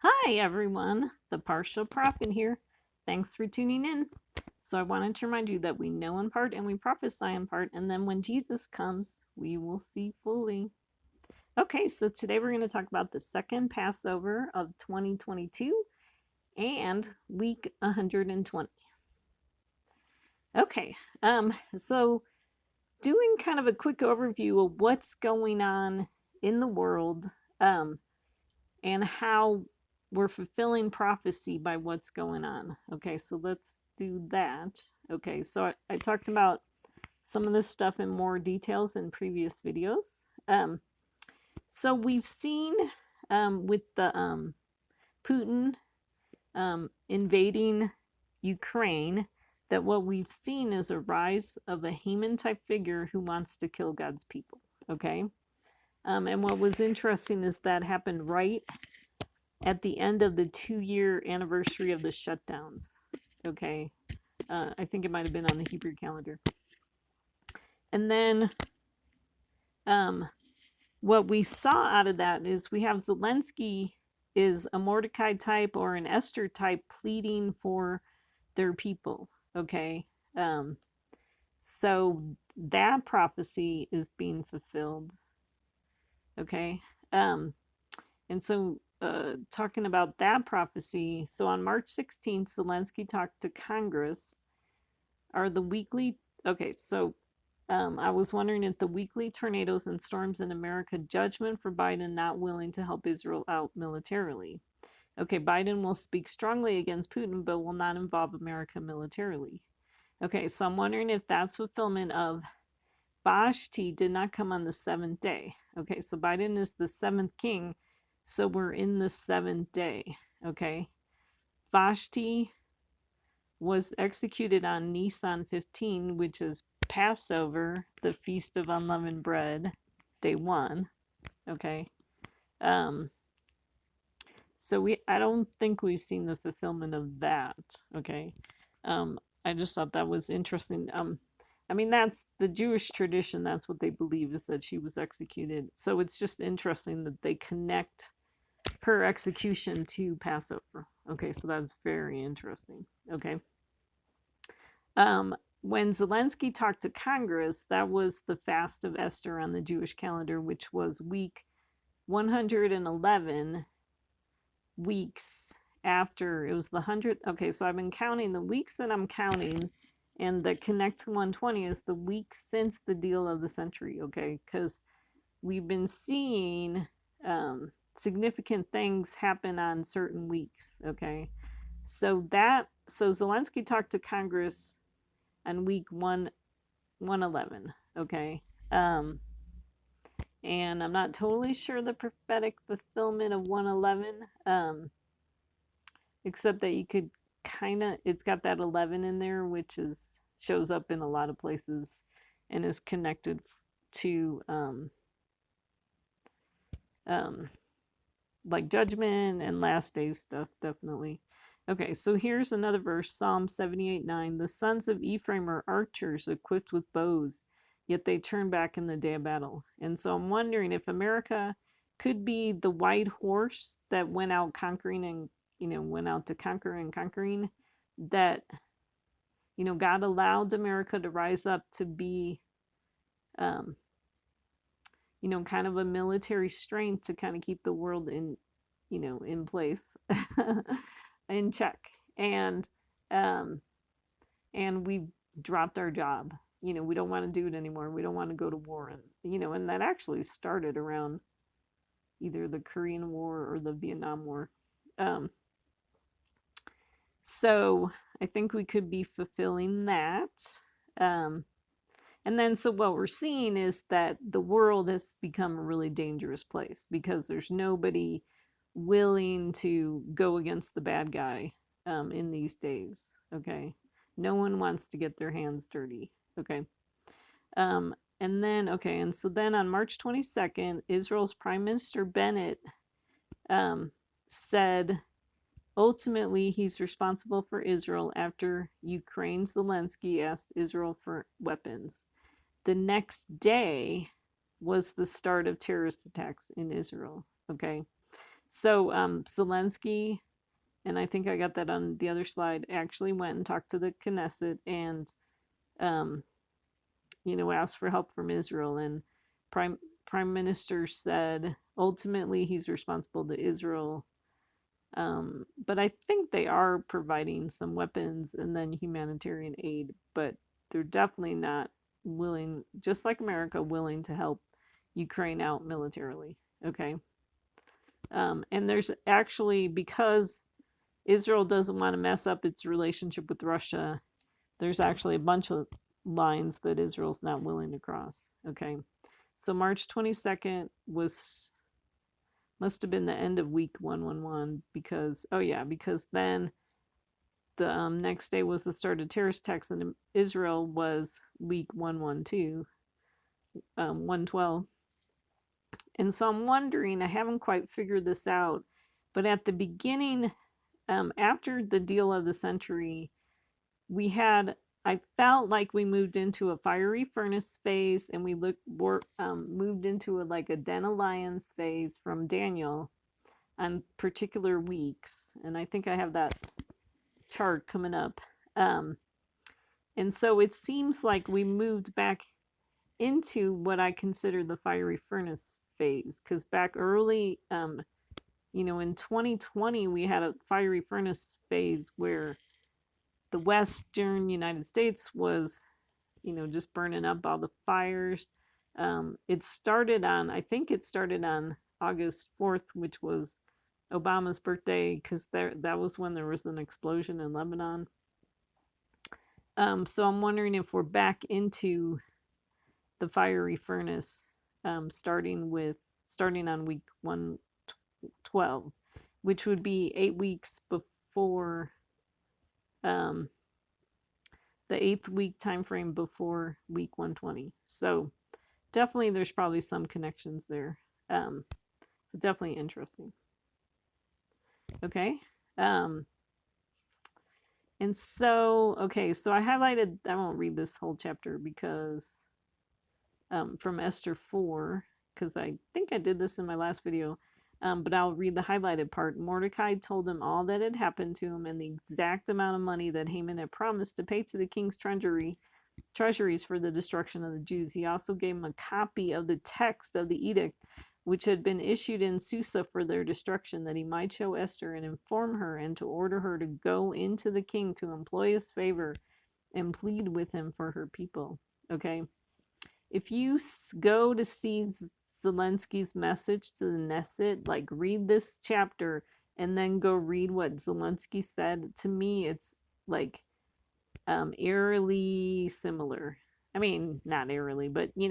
Hi everyone, the Partial Prophet here. Thanks for tuning in. So I wanted to remind you that we know in part and we prophesy in part, and then when Jesus comes, we will see fully. Okay, so today we're going to talk about the second Passover of 2022 and week 120. Okay, so doing kind of a quick overview of what's going on in the world, um, and how we're fulfilling prophecy by what's going on. Okay, so let's do that. Okay, so I talked about some of this stuff in more details in previous videos. Um, so we've seen with the Putin invading Ukraine that what we've seen is a rise of a Haman type figure who wants to kill God's people. Okay, and what was interesting is that happened right at the end of the 2 year anniversary of the shutdowns. Okay. I think it might have been on the Hebrew calendar. And then what we saw out of that is we have Zelensky is a Mordecai type or an Esther type pleading for their people. Okay. Um, so that prophecy is being fulfilled. Okay. And so, talking about that prophecy, so on March 16th, Zelensky talked to Congress. Are the weekly, okay, so I was wondering if the weekly tornadoes and storms in America judgment for Biden not willing to help Israel out militarily. Okay, Biden will speak strongly against Putin, but will not involve America militarily. Okay, so I'm wondering if that's fulfillment of Vashti did not come on the seventh day. Okay, so Biden is the seventh king, so we're in the seventh day. Okay, Vashti was executed on Nisan 15, which is Passover, the Feast of Unleavened Bread, day one. Okay, um, so I don't think we've seen the fulfillment of that. Okay, I just thought that was interesting. I mean, that's the Jewish tradition. That's what they believe is that she was executed. So it's just interesting that they connect her execution to Passover. Okay, so that's very interesting. Okay. When Zelensky talked to Congress, that was the fast of Esther on the Jewish calendar, which was week 111 weeks after it was the 100th. Okay, so I've been counting the weeks that I'm counting, and the connect to 120 is the week since the deal of the century. Okay, because we've been seeing significant things happen on certain weeks. Okay, so Zelensky talked to Congress on week 111. Okay, um, and I'm not totally sure the prophetic fulfillment of 111. Except that you could kind of, it's got that 11 in there, which is shows up in a lot of places and is connected to um, like judgment and last days stuff, definitely. Okay, so here's another verse, Psalm 78:9. The sons of Ephraim are archers equipped with bows, yet they turn back in the day of battle. And so I'm wondering if America could be the white horse that went out conquering and, went out to conquer and conquering, that, God allowed America to rise up to be, um, kind of a military strength to kind of keep the world in place, in check. And um, and we've dropped our job. We don't want to do it anymore. We don't want to go to war, and that actually started around either the Korean War or the Vietnam War. Um, so I think we could be fulfilling that. Um, And then, so what we're seeing is that the world has become a really dangerous place because there's nobody willing to go against the bad guy in these days. Okay. No one wants to get their hands dirty. Okay. And then, okay. And so then on March 22nd, Israel's Prime Minister Bennett um, said ultimately he's responsible for Israel after Ukraine Zelensky asked Israel for weapons. The next day was the start of terrorist attacks in Israel. Okay. So Zelensky, and I think I got that on the other slide, actually went and talked to the Knesset and um, asked for help from Israel. And prime prime minister said ultimately he's responsible to Israel. But I think they are providing some weapons and then humanitarian aid, but they're definitely not willing, just like America, willing to help Ukraine out militarily. Okay. And there's actually, because Israel doesn't want to mess up its relationship with Russia, there's actually a bunch of lines that Israel's not willing to cross. Okay. So March 22nd must have been the end of week 111 because, oh yeah, because then the next day was the start of terrorist attacks in Israel was week 112, 112. And so I'm wondering, I haven't quite figured this out, but at the beginning, after the deal of the century, we had, I felt like we moved into a fiery furnace phase and we moved into like a den of lions phase from Daniel on particular weeks. And I think I have that chart coming up. Um, and so it seems like we moved back into what I consider the fiery furnace phase because back early, in 2020, we had a fiery furnace phase where the Western United States was, just burning up all the fires. I think it started on August 4th, which was Obama's birthday, because that was when there was an explosion in Lebanon. So I'm wondering if we're back into the fiery furnace, starting on week 112, which would be 8 weeks before um, the 8th week time frame before week 120. So definitely, there's probably some connections there. So definitely interesting. Okay. Um, and so, okay, so I highlighted, I won't read this whole chapter because from Esther 4, because I think I did this in my last video, but I'll read the highlighted part. Mordecai told him all that had happened to him and the exact amount of money that Haman had promised to pay to the king's treasuries for the destruction of the Jews. He also gave him a copy of the text of the edict which had been issued in Susa for their destruction, that he might show Esther and inform her and to order her to go into the king to employ his favor and plead with him for her people. Okay. If you go to see Zelensky's message to the Knesset, like read this chapter and then go read what Zelensky said, to me, it's like eerily similar. I mean, not eerily, but you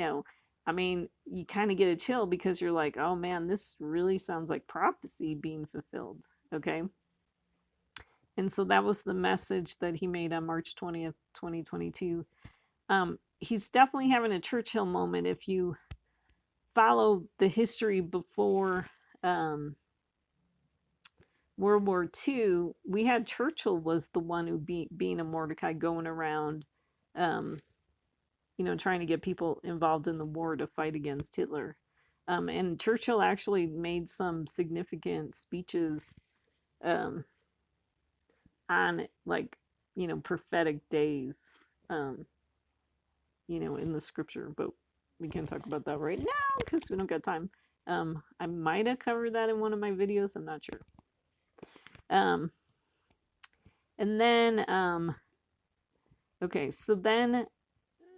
kind of get a chill because you're like, oh man, this really sounds like prophecy being fulfilled. Okay. And so that was the message that he made on March 20th, 2022. He's definitely having a Churchill moment. If you follow the history before World War II, we had Churchill was the one who being a Mordecai going around, trying to get people involved in the war to fight against Hitler. And Churchill actually made some significant speeches um, on, like, prophetic days, in the scripture. But we can't talk about that right now because we don't got time. I might have covered that in one of my videos. I'm not sure. And then, okay, so then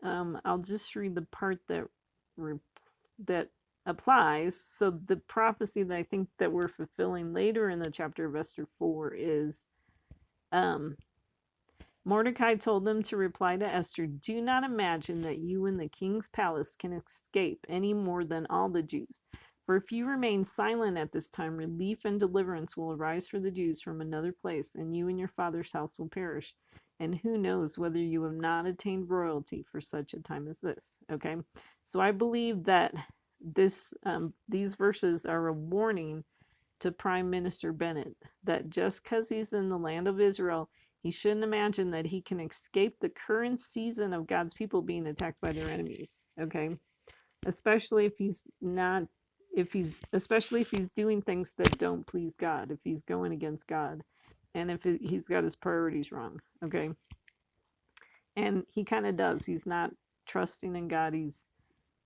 I'll just read the part that applies. So the prophecy that I think that we're fulfilling later in the chapter of Esther 4 is Mordecai told them to reply to Esther, do not imagine that you in the king's palace can escape any more than all the Jews. For if you remain silent at this time, relief and deliverance will arise for the Jews from another place, and you and your father's house will perish. And who knows whether you have not attained royalty for such a time as this. Okay, so I believe that these verses are a warning to Prime Minister Bennett that just because he's in the land of Israel, he shouldn't imagine that he can escape the current season of God's people being attacked by their enemies. Okay, especially if he's not if he's, especially if he's doing things that don't please God, if he's going against God, and if he's got his priorities wrong. Okay. And he kind of does. He's not trusting in God. He's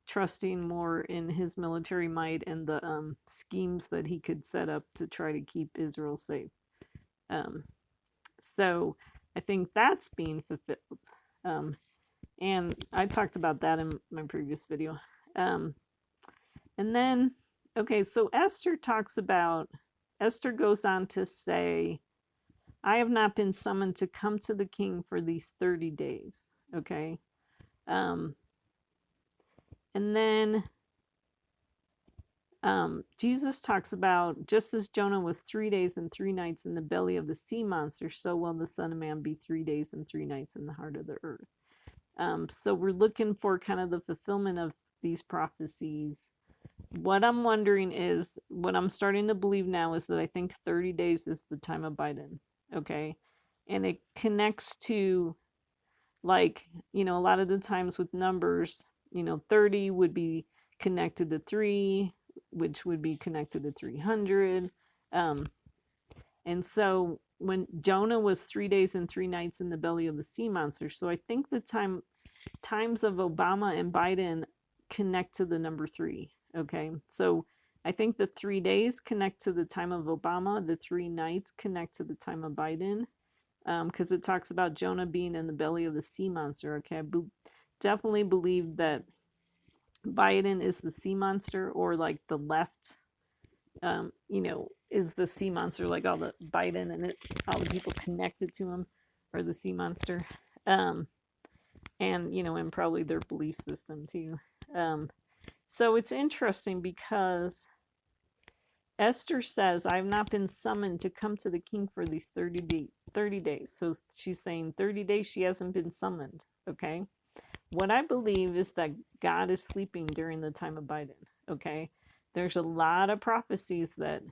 trusting more in his military might and the schemes that he could set up to try to keep Israel safe. Um, so I think that's being fulfilled. Um, and I talked about that in my previous video. Um, and then, okay, so Esther goes on to say, I have not been summoned to come to the king for these 30 days. Okay. Um, and then Jesus talks about, just as Jonah was 3 days and 3 nights in the belly of the sea monster, so will the Son of Man be 3 days and 3 nights in the heart of the earth. So we're looking for kind of the fulfillment of these prophecies. What I'm wondering is, what I'm starting to believe now is that I think 30 days is the time of Biden. Okay. And it connects to, like, a lot of the times with numbers, 30 would be connected to 3, which would be connected to 300. And so when Jonah was 3 days and 3 nights in the belly of the sea monster, so I think the times of Obama and Biden connect to the number 3. Okay. So I think the 3 days connect to the time of Obama, the 3 nights connect to the time of Biden, because it talks about Jonah being in the belly of the sea monster. Okay, I definitely believe that Biden is the sea monster, or like the left, is the sea monster, like all the Biden and all the people connected to him are the sea monster, um, and probably their belief system too. So it's interesting because Esther says, I have not been summoned to come to the king for these 30 days. So she's saying 30 days she hasn't been summoned. Okay. What I believe is that God is sleeping during the time of Biden. Okay. There's a lot of prophecies that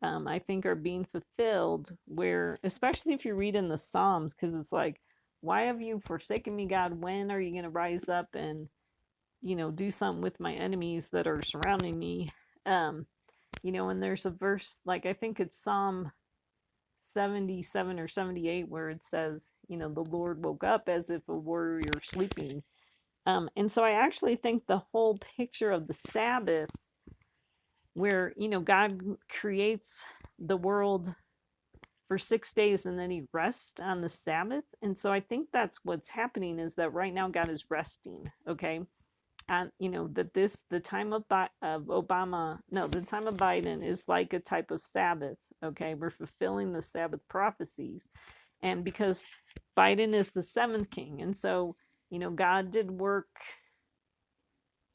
I think are being fulfilled, where, especially if you read in the Psalms, because it's like, why have you forsaken me, God? When are you going to rise up and, do something with my enemies that are surrounding me? And there's a verse, like I think it's Psalm 77 or 78, where it says, the Lord woke up as if a warrior sleeping. And so I actually think the whole picture of the Sabbath, where, God creates the world for 6 days and then he rests on the Sabbath. And so I think that's what's happening, is that right now God is resting. Okay. And that the time of Obama, no, the time of Biden is like a type of Sabbath. Okay, we're fulfilling the Sabbath prophecies, and because Biden is the seventh king, and so God did work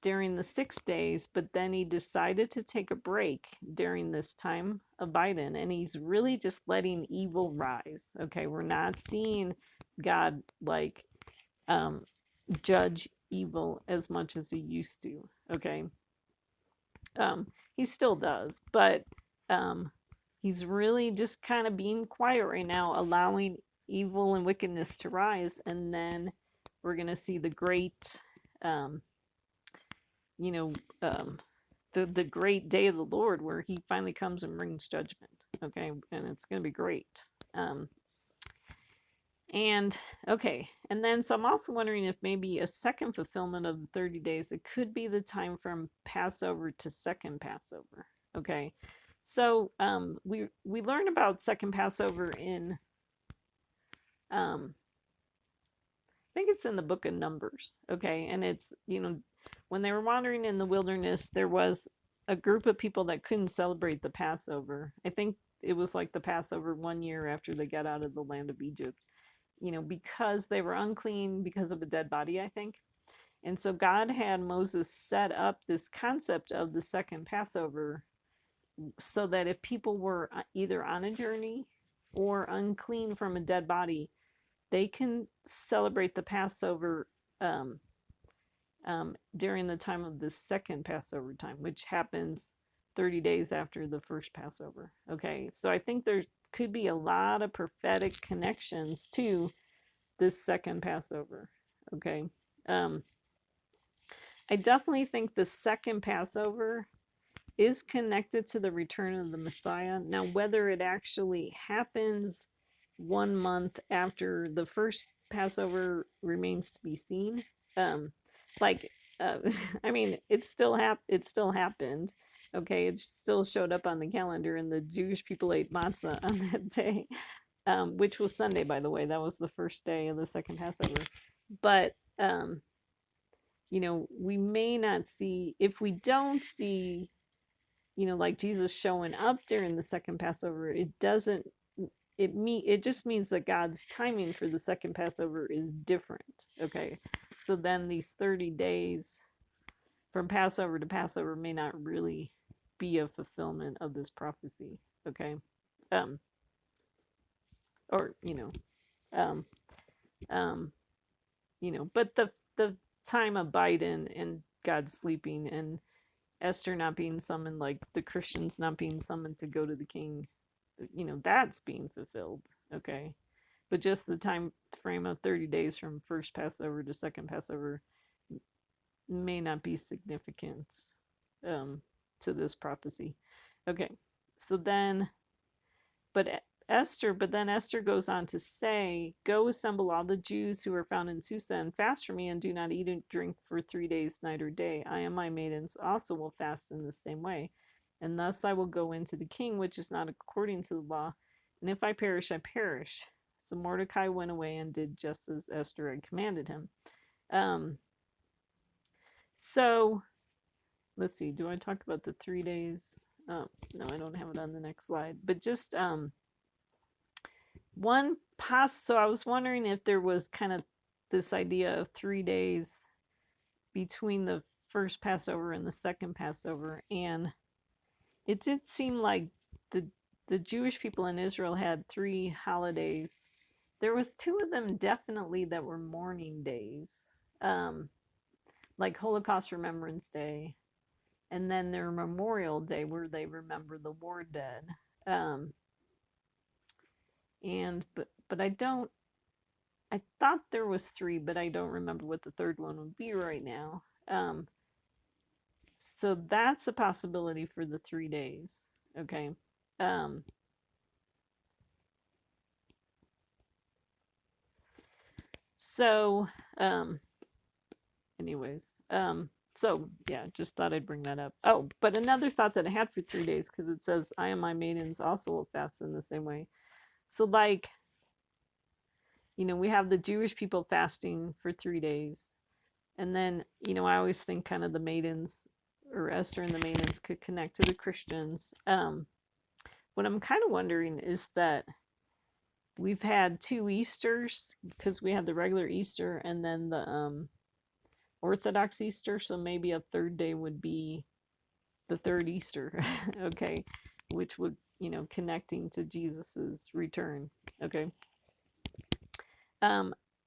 during the 6 days, but then he decided to take a break during this time of Biden, and he's really just letting evil rise. Okay, we're not seeing God like judge evil as much as he used to. Okay. He still does, but he's really just kind of being quiet right now, allowing evil and wickedness to rise, and then we're gonna see the great, um, you know, um, the great day of the Lord, where he finally comes and brings judgment. Okay, and it's gonna be great. Um, And okay, and then so I'm also wondering if maybe a second fulfillment of the 30 days, it could be the time from Passover to second Passover. Okay. So we learn about second Passover in I think it's in the book of Numbers. Okay, and it's when they were wandering in the wilderness, there was a group of people that couldn't celebrate the Passover. I think it was like the Passover 1 year after they got out of the land of Egypt, because they were unclean because of a dead body, I think. And so God had Moses set up this concept of the second Passover, so that if people were either on a journey or unclean from a dead body, they can celebrate the Passover um, during the time of the second Passover time, which happens 30 days after the first Passover. Okay, so I think there could be a lot of prophetic connections to this second Passover. Okay. I definitely think the second Passover is connected to the return of the Messiah. Now, whether it actually happens 1 month after the first Passover remains to be seen. Um, like, uh, I mean, it still happened. Okay, it still showed up on the calendar, and the Jewish people ate matzah on that day, which was Sunday, by the way. That was the first day of the second Passover. But we may not see, if we don't see, like Jesus showing up during the second Passover, it just means that God's timing for the second Passover is different. Okay. So then these 30 days from Passover to Passover may not really be a fulfillment of this prophecy. Okay. Um, or, um, um, but the time of Biden and God sleeping and Esther not being summoned, like the Christians not being summoned to go to the king, that's being fulfilled. Okay. But just the time frame of 30 days from first Passover to second Passover may not be significant um, to this prophecy. Okay. So then, but then Esther goes on to say, "Go assemble all the Jews who are found in Susa and fast for me, and do not eat and drink for 3 days, night or day. I and my maidens also will fast in the same way. And thus I will go into the king, which is not according to the law. And if I perish, I perish." So Mordecai went away and did just as Esther had commanded him. So let's see. Do I talk about the 3 days? Oh, no, I don't have it on the next slide. But just so I was wondering if there was kind of this idea of 3 days between the first Passover and the second Passover, and it did seem like the Jewish people in Israel had 3 holidays. There was 2 of them definitely that were mourning days, like Holocaust Remembrance Day, and then their Memorial Day where they remember the war dead. But I thought there was 3, but I don't remember what the third one would be right now. So that's a possibility for the 3 days. Okay. So, anyways, so yeah, just thought I'd bring that up. Oh, but another thought that I had for 3 days, because it says, "I and my maidens also will fast in the same way." So, like, we have the Jewish people fasting for 3 days. And then, I always think kind of the maidens, or Esther and the maidens, could connect to the Christians. What I'm kind of wondering is that we've had 2 Easters, because we had the regular Easter and then the Orthodox Easter. So maybe a third day would be the third Easter, okay, which would, connecting to Jesus's return. Okay.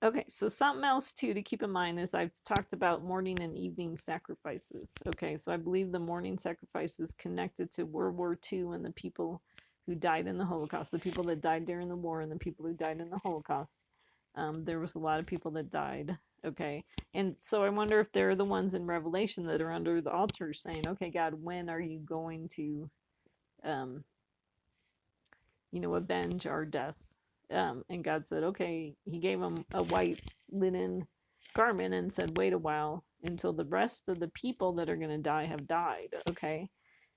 Okay, so something else too to keep in mind is I've talked about morning and evening sacrifices. Okay, so I believe the morning sacrifices connected to World War II and the people who died in the Holocaust, the people that died during the war and the people who died in the Holocaust. There was a lot of people that died. Okay, and so I wonder if they're the ones in Revelation that are under the altar saying, "Okay, God, when are you going to, avenge our deaths?" And God said, "Okay." He gave them a white linen garment and said, "Wait a while until the rest of the people that are going to die have died." Okay.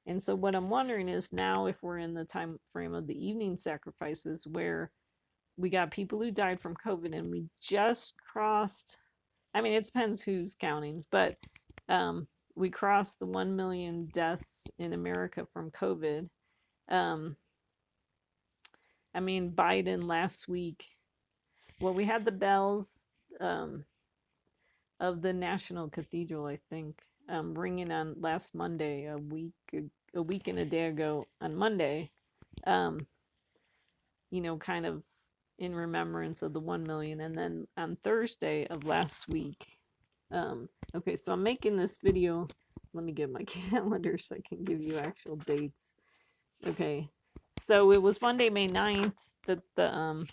And so what I'm wondering is now if we're in the time frame of the evening sacrifices where we got people who died from COVID and we just crossed, I mean, it depends who's counting, but we crossed the 1 million deaths in America from COVID. I mean, Biden last week, well, we had the bells of the National Cathedral, I think, ringing on last Monday, a week and a day ago on Monday, kind of in remembrance of the 1 million. And then on Thursday of last week, okay, so I'm making this video. Let me get my calendar so I can give you actual dates. Okay, so it was Monday, May 9th that the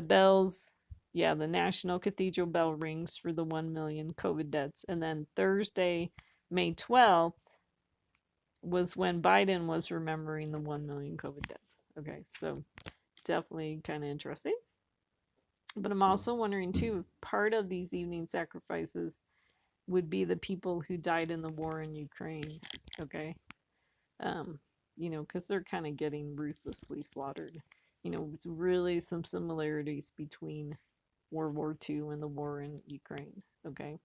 bells, yeah, the National Cathedral bell rings for the 1 million COVID deaths. And then Thursday, May 12th, was when Biden was remembering the 1 million COVID deaths. Okay, so definitely kind of interesting. But I'm also wondering too, if part of these evening sacrifices would be the people who died in the war in Ukraine. Okay, um, because they're kind of getting ruthlessly slaughtered. It's really some similarities between World War II and the war in Ukraine. Okay,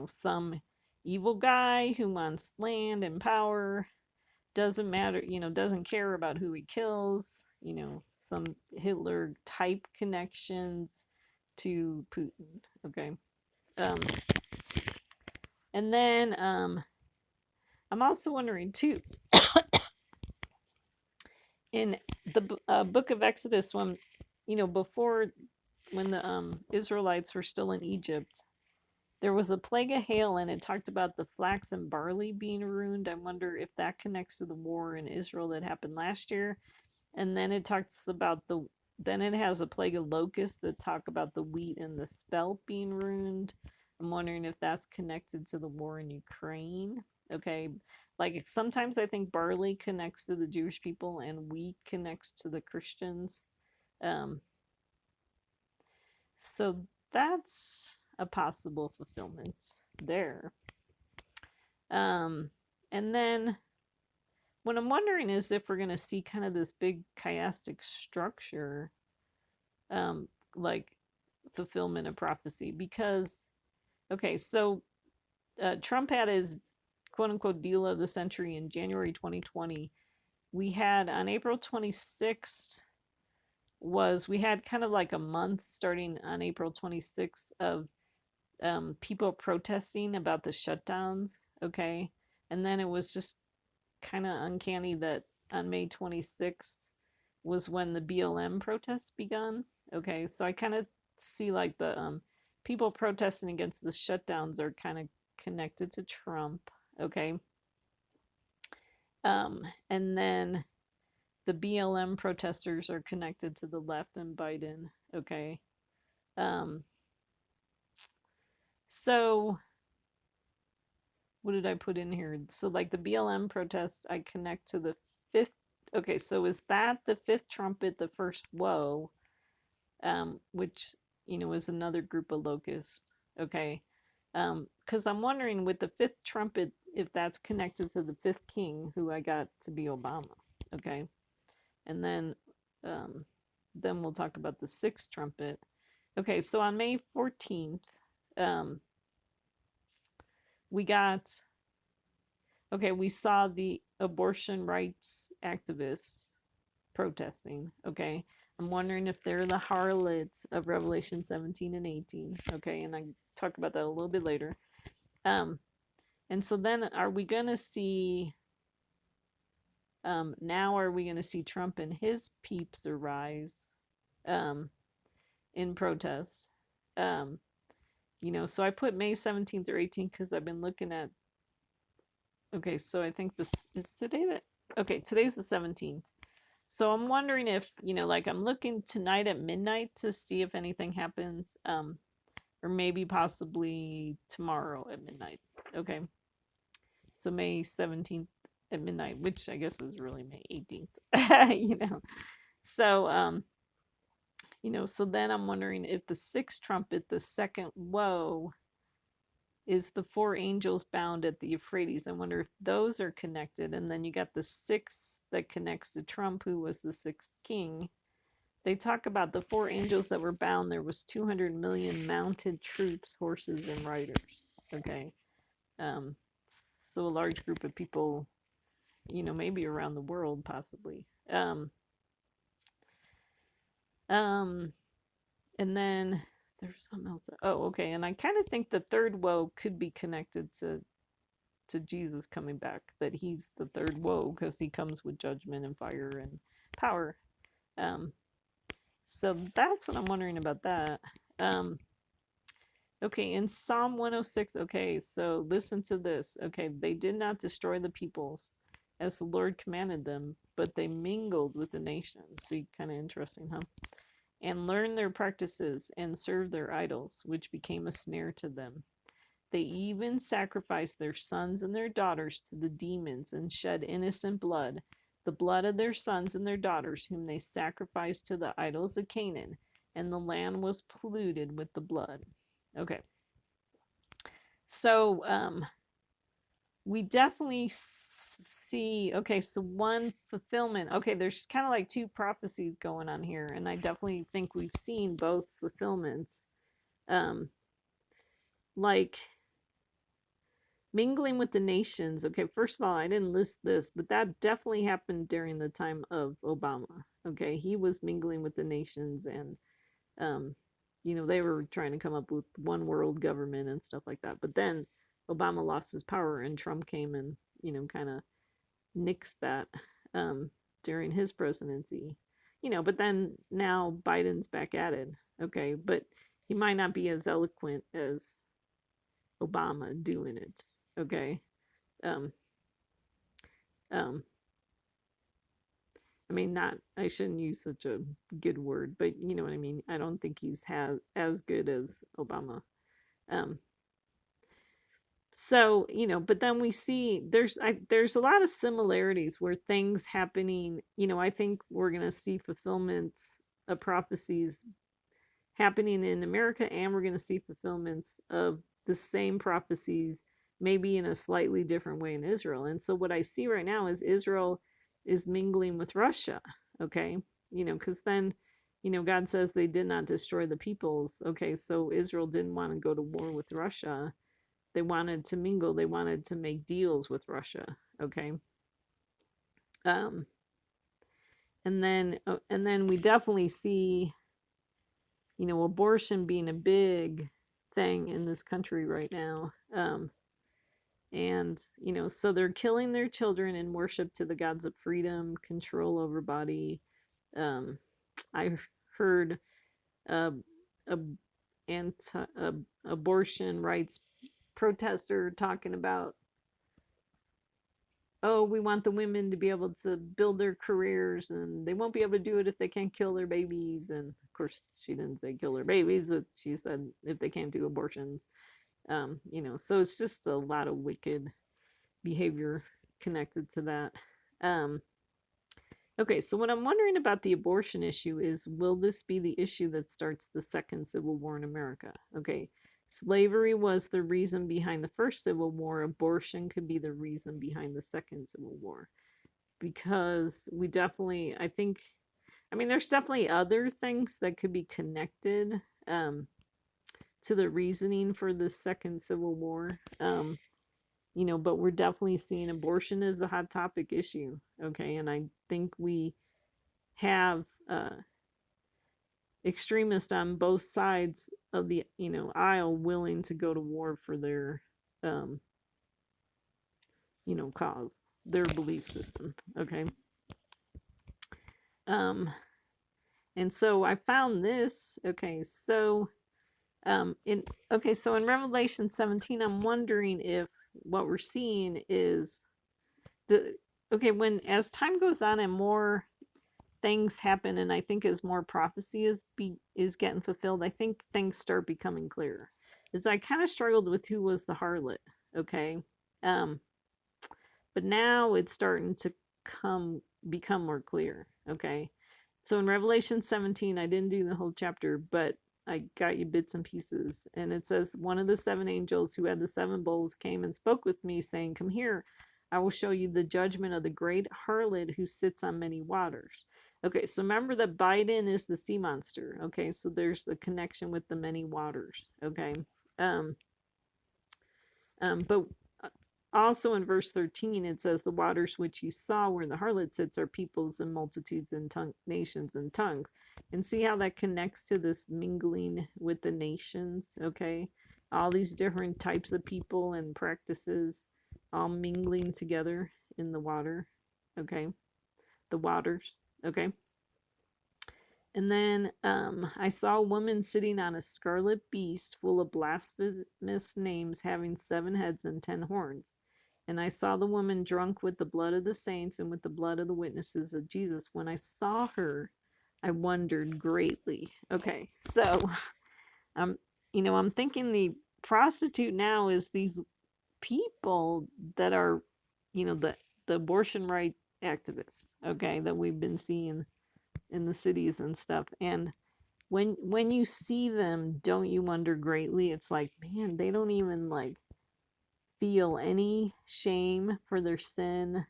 some evil guy who wants land and power, doesn't matter, doesn't care about who he kills, some Hitler type connections to Putin. Okay. Um, and then I'm also wondering too, in the book of Exodus, when, before, when the Israelites were still in Egypt, there was a plague of hail, and it talked about the flax and barley being ruined. I wonder if that connects to the war in Israel that happened last year. And then it talks about then it has a plague of locusts that talk about the wheat and the spelt being ruined. I'm wondering if that's connected to the war in Ukraine. Okay. Like sometimes I think barley connects to the Jewish people and wheat connects to the Christians. Um, so that's a possible fulfillment there. Um, and then what I'm wondering is if we're going to see kind of this big chiastic structure, like fulfillment of prophecy, because okay, so Trump had his quote unquote deal of the century in January 2020. We had on April 26th we had kind of like a month starting on April 26th of people protesting about the shutdowns. Okay, and then it was just kind of uncanny that on May 26th was when the BLM protests begun. Okay, so I kind of see like the people protesting against the shutdowns are kind of connected to Trump. Okay, and then the BLM protesters are connected to the left and Biden. Okay, um, so what did I put in here? So like the BLM protest, I connect to the fifth. Okay, so is that the fifth trumpet, the first woe, which is another group of locusts? Okay, because I'm wondering with the fifth trumpet if that's connected to the fifth king, who I got to be Obama. Okay, and then we'll talk about the sixth trumpet. Okay, so on May 14th, um, we got okay, we saw the abortion rights activists protesting. Okay, I'm wondering if they're the harlots of Revelation 17 and 18. Okay, and I talk about that a little bit later. And so then are we going to see, now are we going to see Trump and his peeps arise in protest? So I put May 17th or 18th because I've been looking at, okay, so I think this is today that, okay, today's the 17th. So I'm wondering if, like I'm looking tonight at midnight to see if anything happens, or maybe possibly tomorrow at midnight. Okay. So May 17th at midnight, which I guess is really May 18th. So, so then I'm wondering if the sixth trumpet, the second woe, is the four angels bound at the Euphrates. I wonder if those are connected. And then you got the sixth that connects to Trump, who was the sixth king. They talk about the four angels that were bound. There was 200 million mounted troops, horses, and riders. Okay. So a large group of people, maybe around the world, possibly. And then there's something else. Oh, okay. And I kind of think the third woe could be connected to Jesus coming back, that he's the third woe because he comes with judgment and fire and power. So that's what I'm wondering about that. Okay, in Psalm 106, okay, so listen to this. Okay, they did not destroy the peoples as the Lord commanded them, but they mingled with the nations. See, kind of interesting, huh? And learned their practices and served their idols, which became a snare to them. They even sacrificed their sons and their daughters to the demons and shed innocent blood, the blood of their sons and their daughters, whom they sacrificed to the idols of Canaan, and the land was polluted with the blood. Okay. So we definitely see, okay, so one fulfillment. Okay, there's kind of like two prophecies going on here, and I definitely think we've seen both fulfillments. Like mingling with the nations. Okay, first of all, I didn't list this, but that definitely happened during the time of Obama. Okay, he was mingling with the nations, and they were trying to come up with one world government and stuff like that. But then Obama lost his power, and Trump came and kind of nixed that um, during his presidency. But then now Biden's back at it. Okay, but he might not be as eloquent as Obama doing it. Okay. Um, um, I mean, not, I shouldn't use such a good word, but you know what I mean? I don't think he's as good as Obama. Um, so, but then we see there's a lot of similarities where things happening, I think we're going to see fulfillments of prophecies happening in America, and we're going to see fulfillments of the same prophecies, maybe in a slightly different way in Israel. And so what I see right now is Israel is mingling with Russia, okay? Because then, God says they did not destroy the peoples. Okay, so Israel didn't want to go to war with Russia. They wanted to mingle, they wanted to make deals with Russia, okay? Um, and then we definitely see abortion being a big thing in this country right now. And, so they're killing their children in worship to the gods of freedom, control over body. I heard a, a abortion rights protester talking about, oh, we want the women to be able to build their careers, and they won't be able to do it if they can't kill their babies. And of course, she didn't say kill their babies. She said if they can't do abortions. So it's just a lot of wicked behavior connected to that. Um, okay, so what I'm wondering about the abortion issue is, will this be the issue that starts the second Civil War in America? Okay, slavery was the reason behind the first Civil War. Abortion could be the reason behind the second Civil War. Because we definitely, there's definitely other things that could be connected to the reasoning for the second Civil War. But we're definitely seeing abortion as a hot topic issue. Okay, and I think we have extremists on both sides of the aisle willing to go to war for their cause, their belief system. Okay. And so I found this. Okay, so in Revelation 17, I'm wondering if what we're seeing is when as time goes on and more things happen, and I think as more prophecy is getting fulfilled, I think things start becoming clearer. As I kind of struggled with who was the harlot, okay, but now it's starting to become more clear, okay. So in Revelation 17, I didn't do the whole chapter, but I got you bits and pieces. And it says, one of the seven angels who had the seven bowls came and spoke with me, saying, come here, I will show you the judgment of the great harlot who sits on many waters. Okay, so remember that Biden is the sea monster. Okay, so there's a connection with the many waters. Okay. But also in verse 13, it says, the waters which you saw where the harlot sits are peoples and multitudes and nations and tongues. And see how that connects to this mingling with the nations, okay? All these different types of people and practices all mingling together in the water, okay? The waters, okay? And then I saw a woman sitting on a scarlet beast full of blasphemous names, having 7 heads and 10 horns. And I saw the woman drunk with the blood of the saints and with the blood of the witnesses of Jesus. When I saw her, I wondered greatly. Okay, so I'm thinking prostitute now is these people that are, the abortion right activists, okay, that we've been seeing in the cities and stuff. And when you see them, don't you wonder greatly? It's like, man, they don't even like feel any shame for their sin.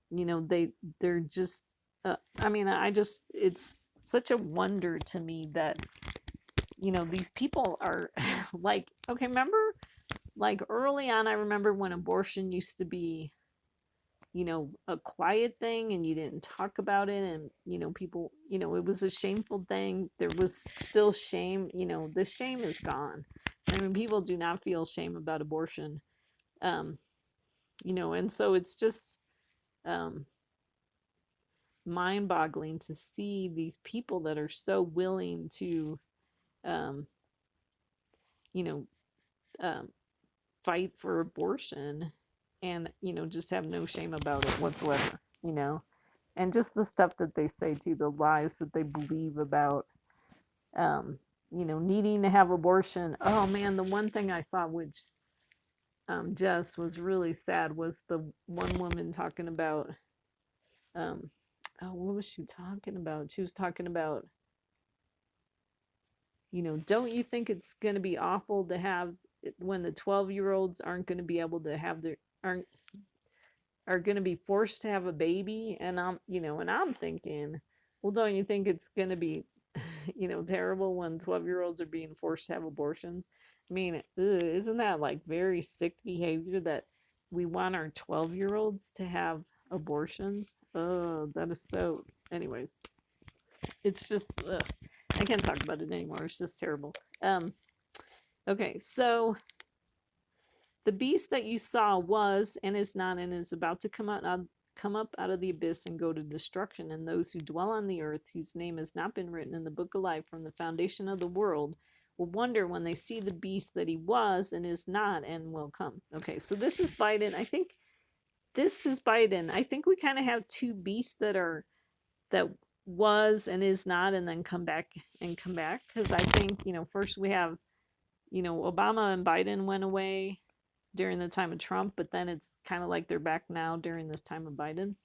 They're just I mean, I just it's such a wonder to me that these people are like, okay, remember, like early on, I remember when abortion used to be, a quiet thing and you didn't talk about it, and people, it was a shameful thing. There was still shame. The shame is gone. I mean, people do not feel shame about abortion. um and so it's just um mind-boggling to see these people that are so willing to um you know um fight for abortion, and just have no shame about it whatsoever. And just the stuff that they say too, the lies that they believe about um needing to have abortion. Oh man, the one thing I saw, which Jess, was really sad, was the one woman talking about um oh, what was she talking about? She was talking about, don't you think it's going to be awful to have, when the 12-year-olds aren't going to be able to have their, aren't are going to be forced to have a baby? And I'm thinking, well, don't you think it's going to be terrible when 12-year-olds are being forced to have abortions? I mean, isn't that like very sick behavior, that we want our 12-year-olds to have abortions? Oh, that is so. Anyways, it's just I can't talk about it anymore. It's just terrible. Um, okay, so the beast that you saw was and is not and is about to come up out of the abyss and go to destruction. And those who dwell on the earth, whose name has not been written in the book of life from the foundation of the world, will wonder when they see the beast that he was and is not and will come. Okay, so this is Biden. I think this is Biden. I think we kind of have two beasts that was and is not, and then come back and come back. Because I think, first we have, Obama and Biden went away during the time of Trump, but then it's kind of like they're back now during this time of Biden.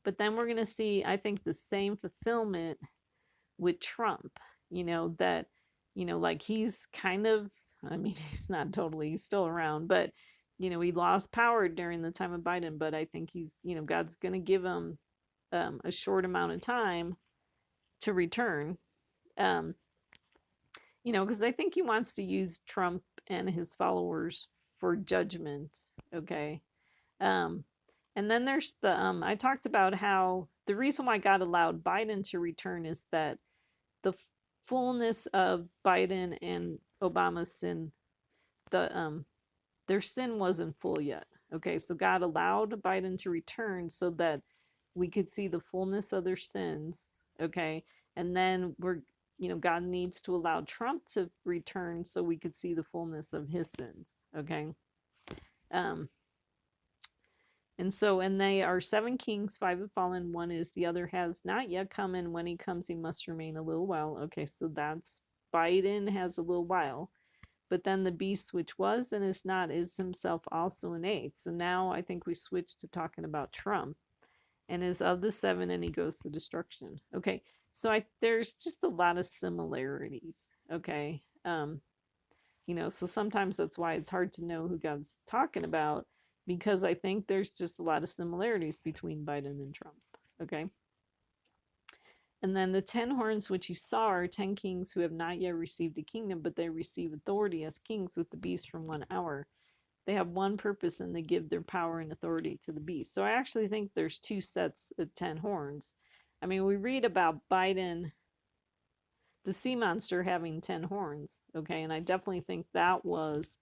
But then we're going to see, I think, the same fulfillment with Trump, that, like he's kind of, I mean, he's not totally, he's still around, but, he lost power during the time of Biden. But I think he's, God's going to give him a short amount of time to return. Um, because I think he wants to use Trump and his followers for judgment. Okay. Um, and then there's the I talked about how the reason why God allowed Biden to return is that the fullness of Biden and Obama's sin, their sin wasn't full yet. Okay, so God allowed Biden to return so that we could see the fullness of their sins. Okay, and then God needs to allow Trump to return so we could see the fullness of his sins. Okay. Um, and they are 7 kings, 5 have fallen, one is, the other has not yet come, and when he comes, he must remain a little while. Okay, so that's Biden has a little while. But then the beast which was and is not is himself also an eighth. So now I think we switch to talking about Trump, and is of the 7, and he goes to destruction. Okay, so there's just a lot of similarities. Okay, so sometimes that's why it's hard to know who God's talking about, because I think there's just a lot of similarities between Biden and Trump. Okay. And then the 10 horns which you saw are 10 kings who have not yet received a kingdom, but they receive authority as kings with the beast from 1 hour. They have one purpose, and they give their power and authority to the beast. So I actually think there's two sets of 10 horns. I mean, we read about Biden, the sea monster, having 10 horns. Okay. And I definitely think that was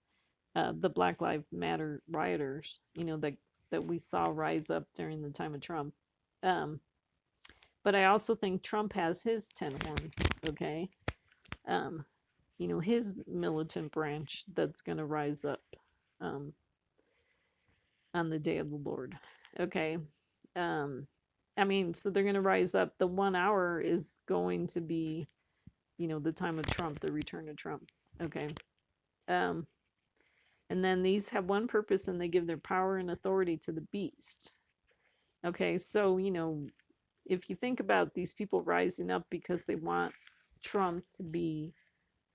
the Black Lives Matter rioters, that we saw rise up during the time of Trump. But I also think Trump has his 10 horns, okay? His militant branch that's going to rise up um, on the day of the Lord, okay? I mean, so they're going to rise up. The 1 hour is going to be, the time of Trump, the return of Trump, okay? And then these have one purpose and they give their power and authority to the beast. Okay, so, if you think about these people rising up because they want Trump to be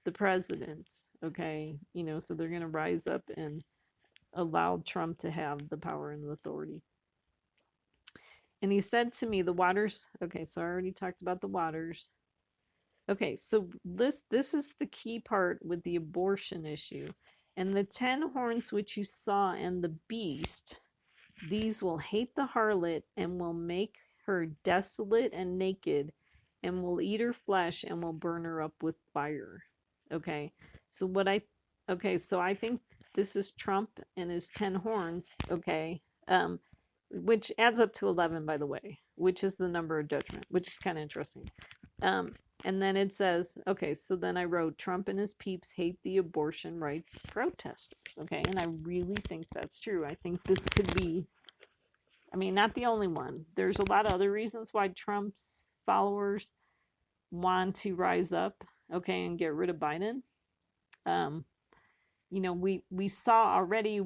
the president, okay, so they're going to rise up and allow Trump to have the power and the authority. And he said to me, the waters, okay, so I already talked about the waters. Okay, so this is the key part with the abortion issue. And the 10 horns which you saw and the beast, these will hate the harlot and will make her desolate and naked and will eat her flesh and will burn her up with fire. Okay. So I think this is Trump and his 10 horns, okay? Which adds up to 11, by the way, which is the number of judgment, which is kind of interesting. Um, and then it says, okay, so then I wrote, Trump and his peeps hate the abortion rights protesters. Okay, and I really think that's true. I think this could be, not the only one. There's a lot of other reasons why Trump's followers want to rise up, okay, and get rid of Biden. Um, we saw already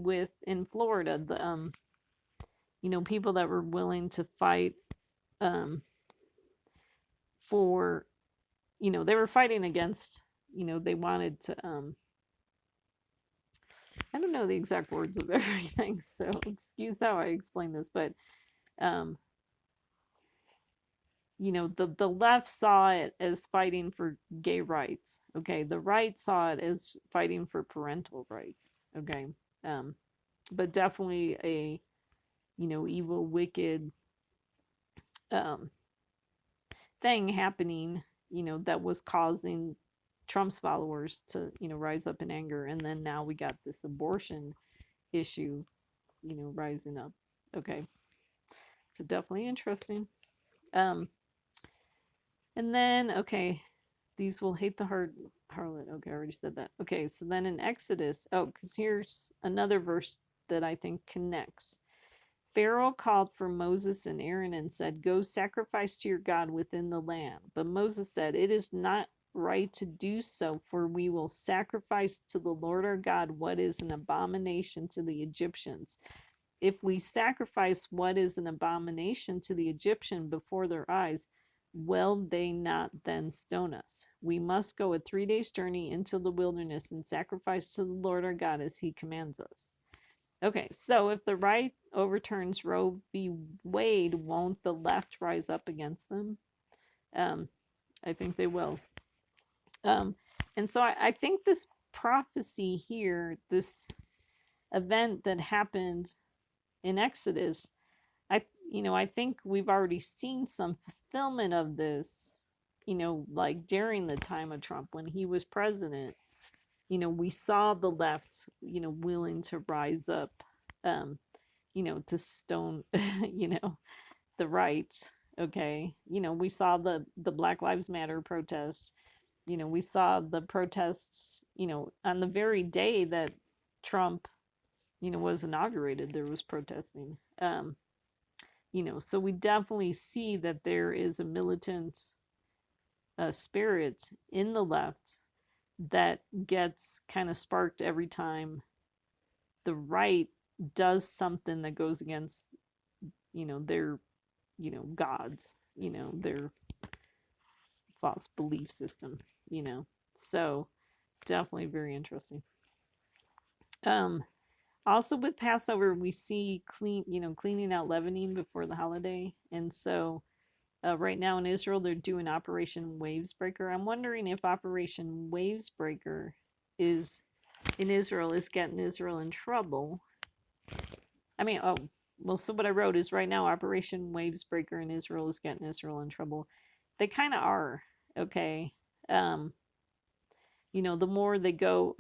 in Florida the people that were willing to fight for they were fighting against they wanted to I don't know the exact words of everything, so excuse how I explain this, but um the left saw it as fighting for gay rights, okay, the right saw it as fighting for parental rights, okay, but definitely a evil, wicked um thing happening that was causing Trump's followers to rise up in anger, and then now we got this abortion issue rising up. Okay, so definitely interesting. um and then, okay, these will hate the harlot. Okay, I already said that. Okay, so then in Exodus, because here's another verse that I think connects. Pharaoh called for Moses and Aaron and said, go sacrifice to your God within the land. But Moses said, it is not right to do so, for we will sacrifice to the Lord our God what is an abomination to the Egyptians. If we sacrifice what is an abomination to the Egyptian before their eyes, will they not then stone us? We must go a 3 days journey into the wilderness and sacrifice to the Lord our God as he commands us. Okay, so if the right overturns Roe v. Wade, won't the left rise up against them? I think they will. And so I think this prophecy here, this event that happened in Exodus, I think we've already seen some fulfillment of this, like during the time of Trump when he was president. We saw the left, willing to rise up, to stone, the right. Okay. We saw the Black Lives Matter protest. We saw the protests, on the very day that Trump, was inaugurated, there was protesting. So we definitely see that there is a militant spirit in the left that gets kind of sparked every time the right does something that goes against their gods, their false belief system, so definitely very interesting. Also with Passover, we see cleaning out leavening before the holiday, and so right now in Israel they're doing Operation Wavesbreaker. I'm wondering if Operation Wavesbreaker is in Israel is getting Israel in trouble. So what I wrote is right now Operation Wavesbreaker in Israel is getting Israel in trouble. They kind of are, okay. The more they go,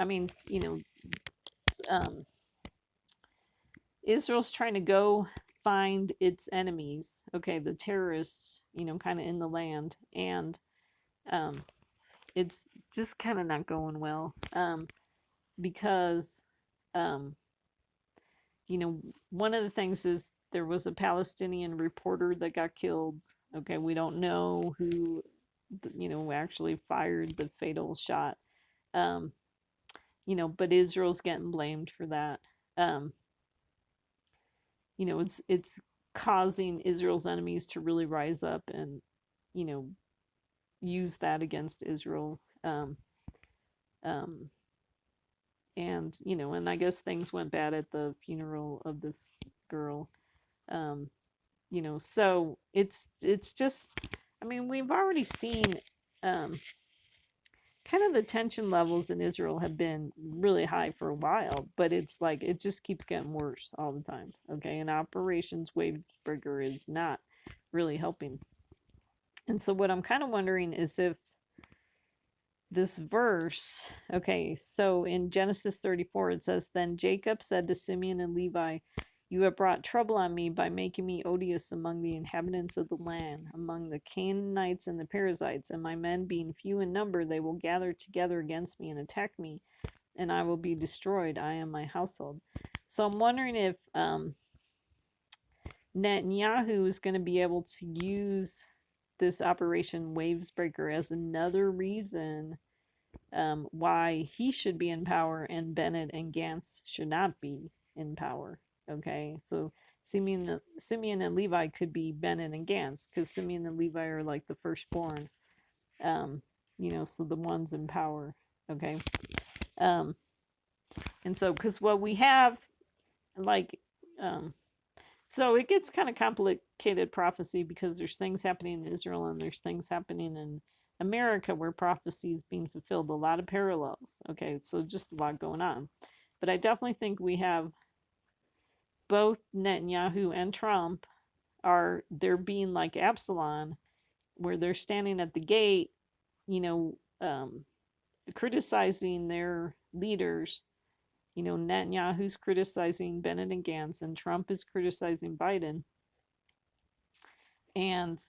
Israel's trying to go find its enemies, okay, the terrorists, kind of in the land, and it's just kind of not going well, because one of the things is there was a Palestinian reporter that got killed. Okay, we don't know who, actually fired the fatal shot. but Israel's getting blamed for that. Um, it's causing Israel's enemies to really rise up and, you know, use that against Israel. Um, and I guess things went bad at the funeral of this girl. Um, so it's just, I mean, we've already seen um, kind of the tension levels in Israel have been really high for a while, but it's like it just keeps getting worse all the time. Okay, and Operations Wavebreaker is not really helping. And so what I'm kind of wondering is if this verse, okay, so in Genesis 34, it says, Then Jacob said to Simeon and Levi, You have brought trouble on me by making me odious among the inhabitants of the land, among the Canaanites and the Perizzites, and my men being few in number, they will gather together against me and attack me, and I will be destroyed, I and my household. So I'm wondering if Netanyahu is going to be able to use this Operation Wavesbreaker as another reason why he should be in power and Bennett and Gantz should not be in power. Okay, so Simeon and Levi could be Bennett and Gantz because Simeon and Levi are like the firstborn, so the ones in power. Okay, and so because what we have, like, so it gets kind of complicated prophecy because there's things happening in Israel and there's things happening in America where prophecy is being fulfilled. A lot of parallels. Okay, so just a lot going on. But I definitely think we have both Netanyahu and Trump they're being like Absalom, where they're standing at the gate, criticizing their leaders. Netanyahu's criticizing Bennett and Gantz, and Trump is criticizing Biden. And,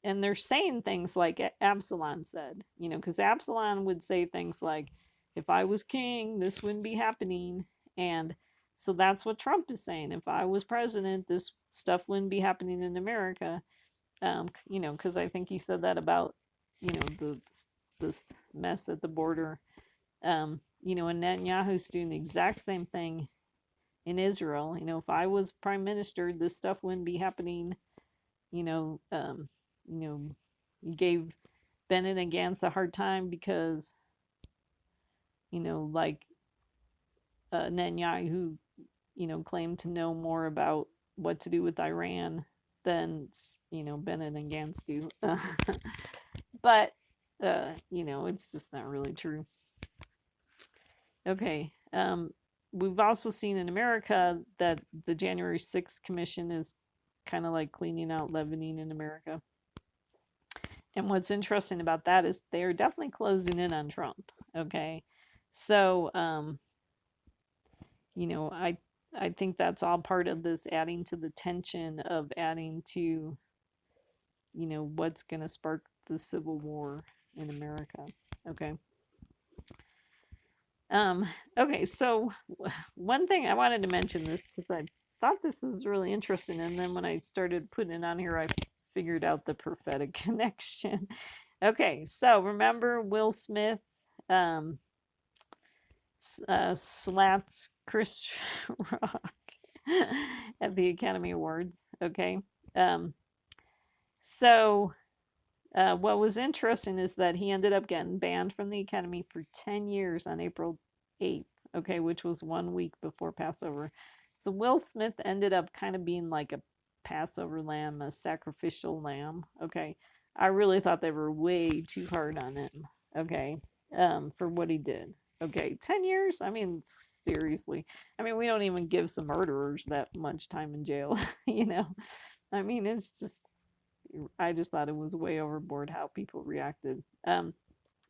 and they're saying things like Absalom said, because Absalom would say things like, if I was king, this wouldn't be happening. And so that's what Trump is saying. If I was president, this stuff wouldn't be happening in America. Because I think he said that about, this mess at the border. And Netanyahu's doing the exact same thing in Israel. If I was prime minister, this stuff wouldn't be happening. You know, um, he gave Bennett and Gantz a hard time because, like Netanyahu, claimed to know more about what to do with Iran than, Bennett and Gantz do. But, it's just not really true. Okay. We've also seen in America that the January 6th Commission is kind of like cleaning out leavening in America. And what's interesting about that is they're definitely closing in on Trump. Okay. So, I think that's all part of this adding to the tension of adding to, what's going to spark the Civil War in America. Okay. Okay, so one thing I wanted to mention this because I thought this was really interesting, and then when I started putting it on here, I figured out the prophetic connection. Okay, so remember Will Smith slapped Chris Rock at the Academy Awards. Okay, so what was interesting is that he ended up getting banned from the Academy for 10 years on April 8th, okay, which was 1 week before Passover. So Will Smith ended up kind of being like a Passover lamb, a sacrificial lamb, okay. I really thought they were way too hard on him, okay, for what he did. Okay, 10 years? I mean, seriously. I mean, we don't even give some murderers that much time in jail, I mean, it's just, I just thought it was way overboard how people reacted.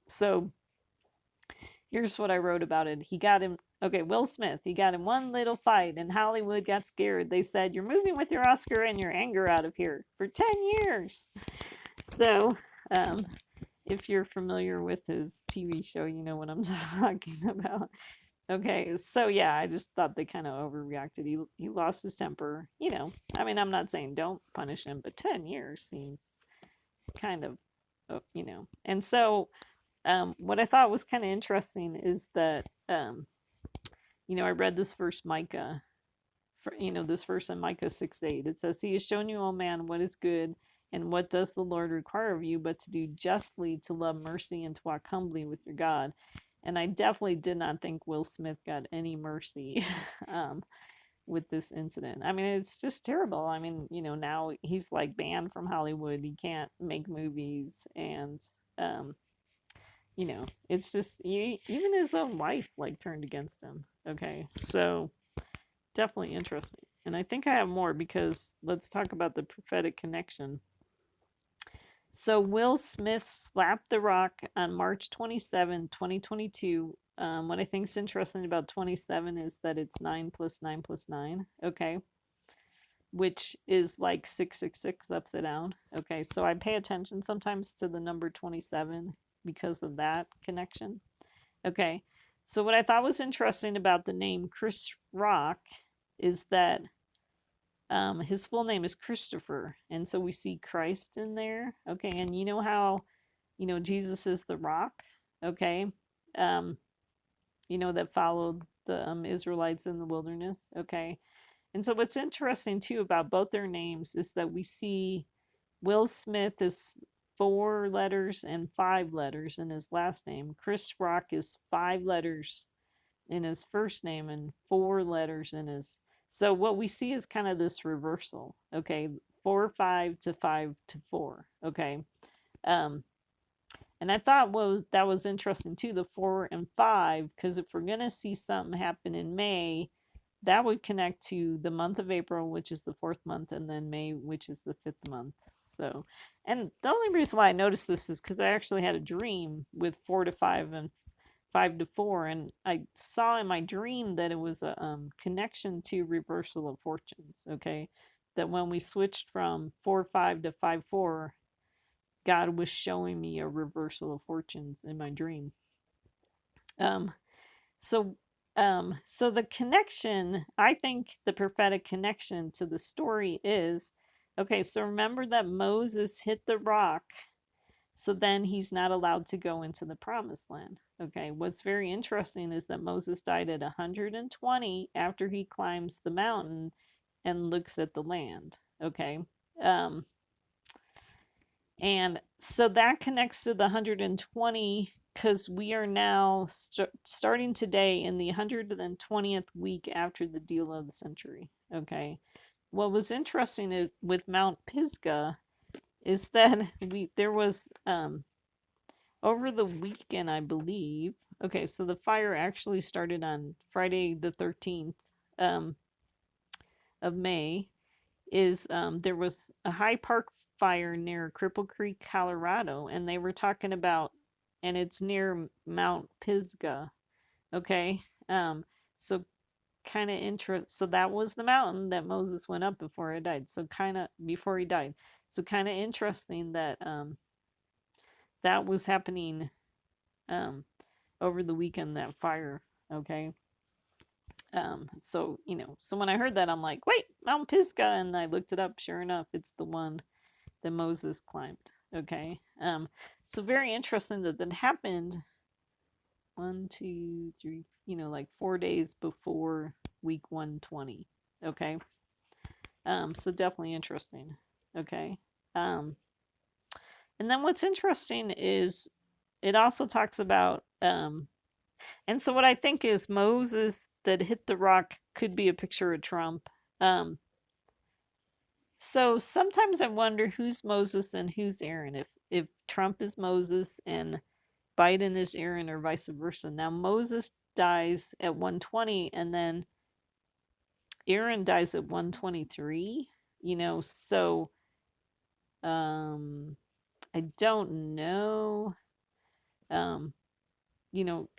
So here's what I wrote about it. He got him, okay, Will Smith, he got in one little fight and Hollywood got scared. They said, You're moving with your Oscar and your anger out of here for 10 years. So, if you're familiar with his TV show, you know what I'm talking about. Okay, so yeah, I just thought they kind of overreacted. He lost his temper. I mean, I'm not saying don't punish him, but 10 years seems kind of, And so what I thought was kind of interesting is that, I read this verse Micah, this verse in Micah 6:8. It says, "He has shown you, O man, what is good, and what does the Lord require of you, but to do justly, to love mercy, and to walk humbly with your God." And I definitely did not think Will Smith got any mercy with this incident. I mean, it's just terrible. I mean, now he's like banned from Hollywood. He can't make movies, and um, it's just even his own wife like turned against him. Okay, so definitely interesting. And I think I have more because let's talk about the prophetic connection. So Will Smith slapped The Rock on March 27, 2022. What I think is interesting about 27 is that it's 9 plus 9 plus 9. Okay. Which is like 666 upside down. Okay. So I pay attention sometimes to the number 27 because of that connection. Okay. So what I thought was interesting about the name Chris Rock is that his full name is Christopher, and so we see Christ in there. Okay, and you know how Jesus is the rock. Okay, um, that followed the Israelites in the wilderness. Okay, and so what's interesting too about both their names is that we see Will Smith is 4 letters and 5 letters in his last name. Chris Rock is 5 letters in his first name and 4 letters in his. So what we see is kind of this reversal. Okay, 4 5 to 5 to 4. Okay, um, and I thought that was interesting too, the 4 and 5, because if we're gonna see something happen in May, that would connect to the month of April, which is the 4th month, and then May, which is the 5th month. So, and the only reason why I noticed this is because I actually had a dream with 4 to 5 and 5 to 4, and I saw in my dream that it was a connection to reversal of fortunes. Okay, that when we switched from 4 5 to 5 4, God was showing me a reversal of fortunes in my dream. Um, so, so the connection, I think, the prophetic connection to the story is okay. So remember that Moses hit the rock, so then he's not allowed to go into the promised land. Okay, what's very interesting is that Moses died at 120 after he climbs the mountain and looks at the land. Okay, um, and so that connects to the 120 because we are now starting today in the 120th week after the deal of the century. Okay, what was interesting is, with Mount Pisgah is that there was over the weekend, I believe. Okay, so the fire actually started on Friday the 13th um, of May. Is there was a High Park fire near Cripple Creek, Colorado, and they were talking about, and it's near Mount Pisgah. Okay, so kind of so that was the mountain that Moses went up before he died. So kind of before he died. So kind of interesting that that was happening um, over the weekend, that fire. Okay. So so when I heard that, I'm like, wait, Mount Pisgah, and I looked it up. Sure enough, it's the one that Moses climbed. Okay. So very interesting that that happened 1, 2, 3, like 4 days before week 120. Okay. So definitely interesting. Okay. Um, and then what's interesting is it also talks about and so what I think is Moses that hit the rock could be a picture of Trump. Um, so sometimes I wonder who's Moses and who's Aaron. If Trump is Moses and Biden is Aaron, or vice versa. Now Moses dies at 120, and then Aaron dies at 123. So um, I don't know. Um,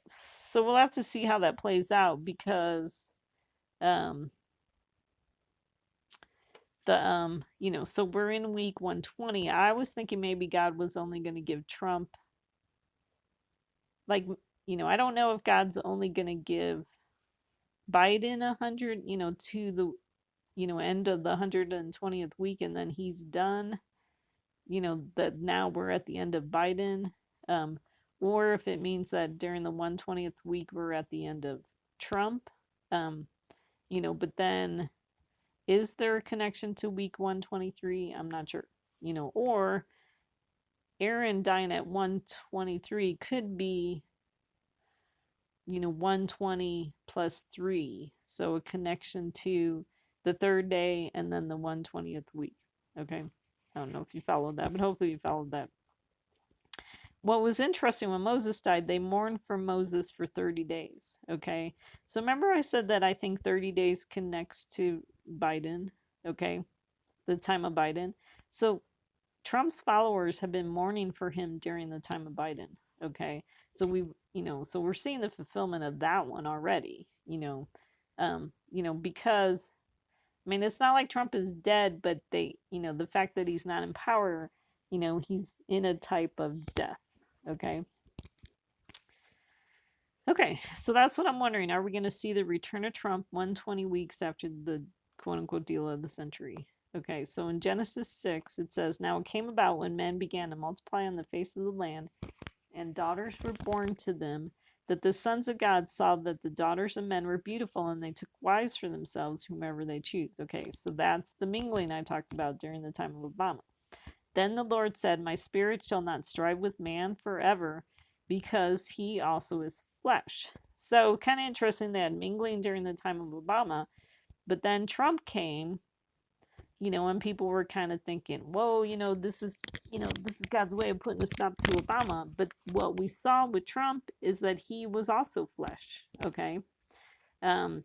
so we'll have to see how that plays out because um so we're in week 120. I was thinking maybe God was only going to give Trump, like, I don't know if God's only going to give Biden 100, to the end of the 120th week, and then he's done, that now we're at the end of Biden, um or if it means that during the 120th week we're at the end of Trump. Um, but then is there a connection to week 123? I'm not sure. Or Aaron dying at 123 could be 120 plus 3. So a connection to the third day and then the 120th week. Okay. I don't know if you followed that, but hopefully you followed that. What was interesting, when Moses died, they mourned for Moses for 30 days. Okay. So remember I said that I think 30 days connects to Biden. Okay. The time of Biden. So Trump's followers have been mourning for him during the time of Biden. Okay. So so we're seeing the fulfillment of that one already, because I mean, it's not like Trump is dead, but the fact that he's not in power, he's in a type of death. Okay. Okay. So that's what I'm wondering. Are we going to see the return of Trump 120 weeks after the quote unquote deal of the century? Okay. So in Genesis 6, it says, "Now it came about when men began to multiply on the face of the land, and daughters were born to them, that the sons of God saw that the daughters of men were beautiful, and they took wives for themselves, whomever they choose." Okay, so that's the mingling I talked about during the time of Obama. "Then the Lord said, My spirit shall not strive with man forever, because he also is flesh." So kind of interesting that mingling during the time of Obama, but then Trump came, and people were kind of thinking, whoa, this is God's way of putting a stop to Obama. But what we saw with Trump is that he was also flesh. Okay. Um,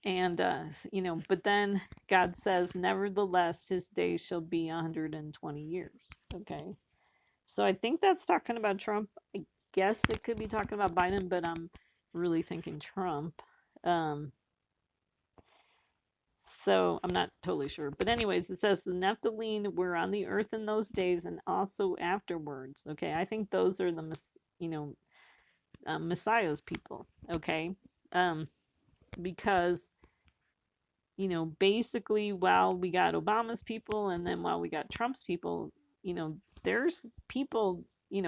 but then God says, nevertheless, his days shall be 120 years. Okay. So I think that's talking about Trump. I guess it could be talking about Biden, but I'm really thinking Trump. So I'm not totally sure. But anyways, it says the Nephilim were on the earth in those days and also afterwards. Okay, I think those are the Messiah's people. Okay, because basically while we got Obama's people and then while we got Trump's people, there's people.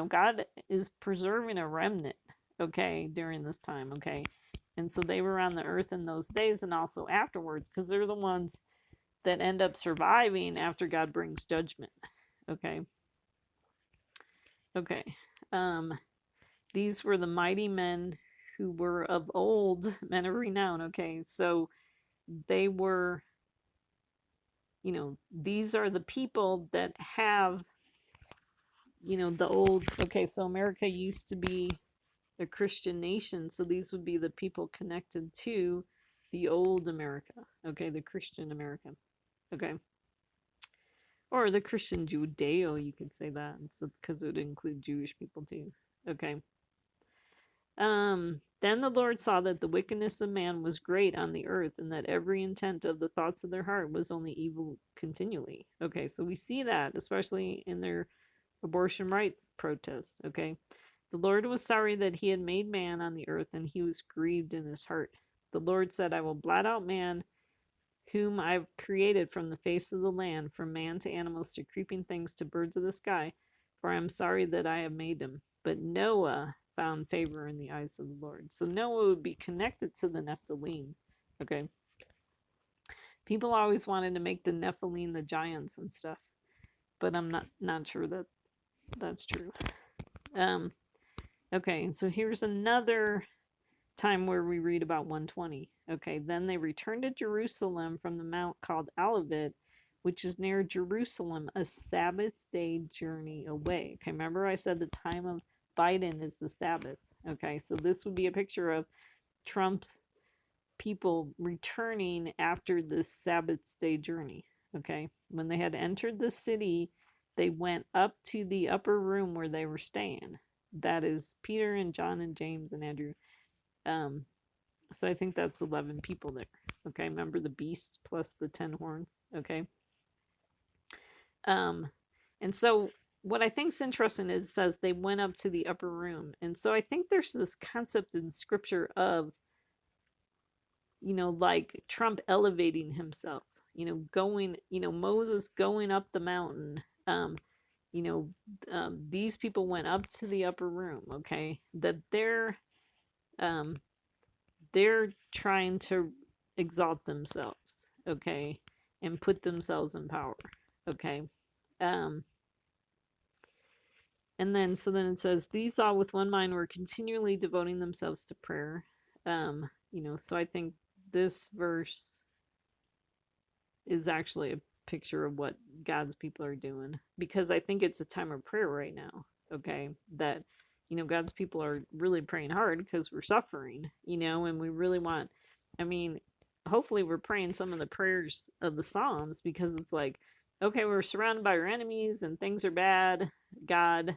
God is preserving a remnant. Okay, during this time. Okay, and so they were on the earth in those days and also afterwards because they're the ones that end up surviving after God brings judgment. Okay. Okay. Um, these were the mighty men who were of old, men of renown. Okay. So they were, these are the people that have, the old. Okay. So America used to be a Christian nation. So these would be the people connected to the old America. Okay. The Christian America. Okay. Or the Christian Judeo, you could say that. So because it would include Jewish people too. Okay. Then the Lord saw that the wickedness of man was great on the earth, and that every intent of the thoughts of their heart was only evil continually. Okay, so we see that, especially in their abortion right protests. Okay. The Lord was sorry that he had made man on the earth, and he was grieved in his heart. The Lord said, I will blot out man whom I've created from the face of the land, from man to animals to creeping things to birds of the sky, for I am sorry that I have made them. But Noah found favor in the eyes of the Lord. So Noah would be connected to the Nephilim. Okay. People always wanted to make the Nephilim the giants and stuff, but I'm not sure that that's true. Um, okay, so here's another time where we read about 120. Okay, then they returned to Jerusalem from the mount called Olivet, which is near Jerusalem, a Sabbath day journey away. Okay, remember I said the time of Biden is the Sabbath. Okay, so this would be a picture of Trump's people returning after this Sabbath day journey. Okay, when they had entered the city, they went up to the upper room where they were staying. That is Peter and John and James and Andrew. Um, so I think that's 11 people there. Okay, remember the beast plus the 10 horns. Okay. Um, and so what I think is interesting is it says they went up to the upper room. And so I think there's this concept in scripture of, like Trump elevating himself, going, Moses going up the mountain, you know, these people went up to the upper room, okay? That um, they're trying to exalt themselves, okay, and put themselves in power, okay. Um, and then so then it says these all with one mind were continually devoting themselves to prayer. So I think this verse is actually a picture of what God's people are doing, because I think it's a time of prayer right now. Okay, that God's people are really praying hard because we're suffering, and we really want. I mean, hopefully we're praying some of the prayers of the Psalms, because it's like, okay, we're surrounded by our enemies and things are bad. God,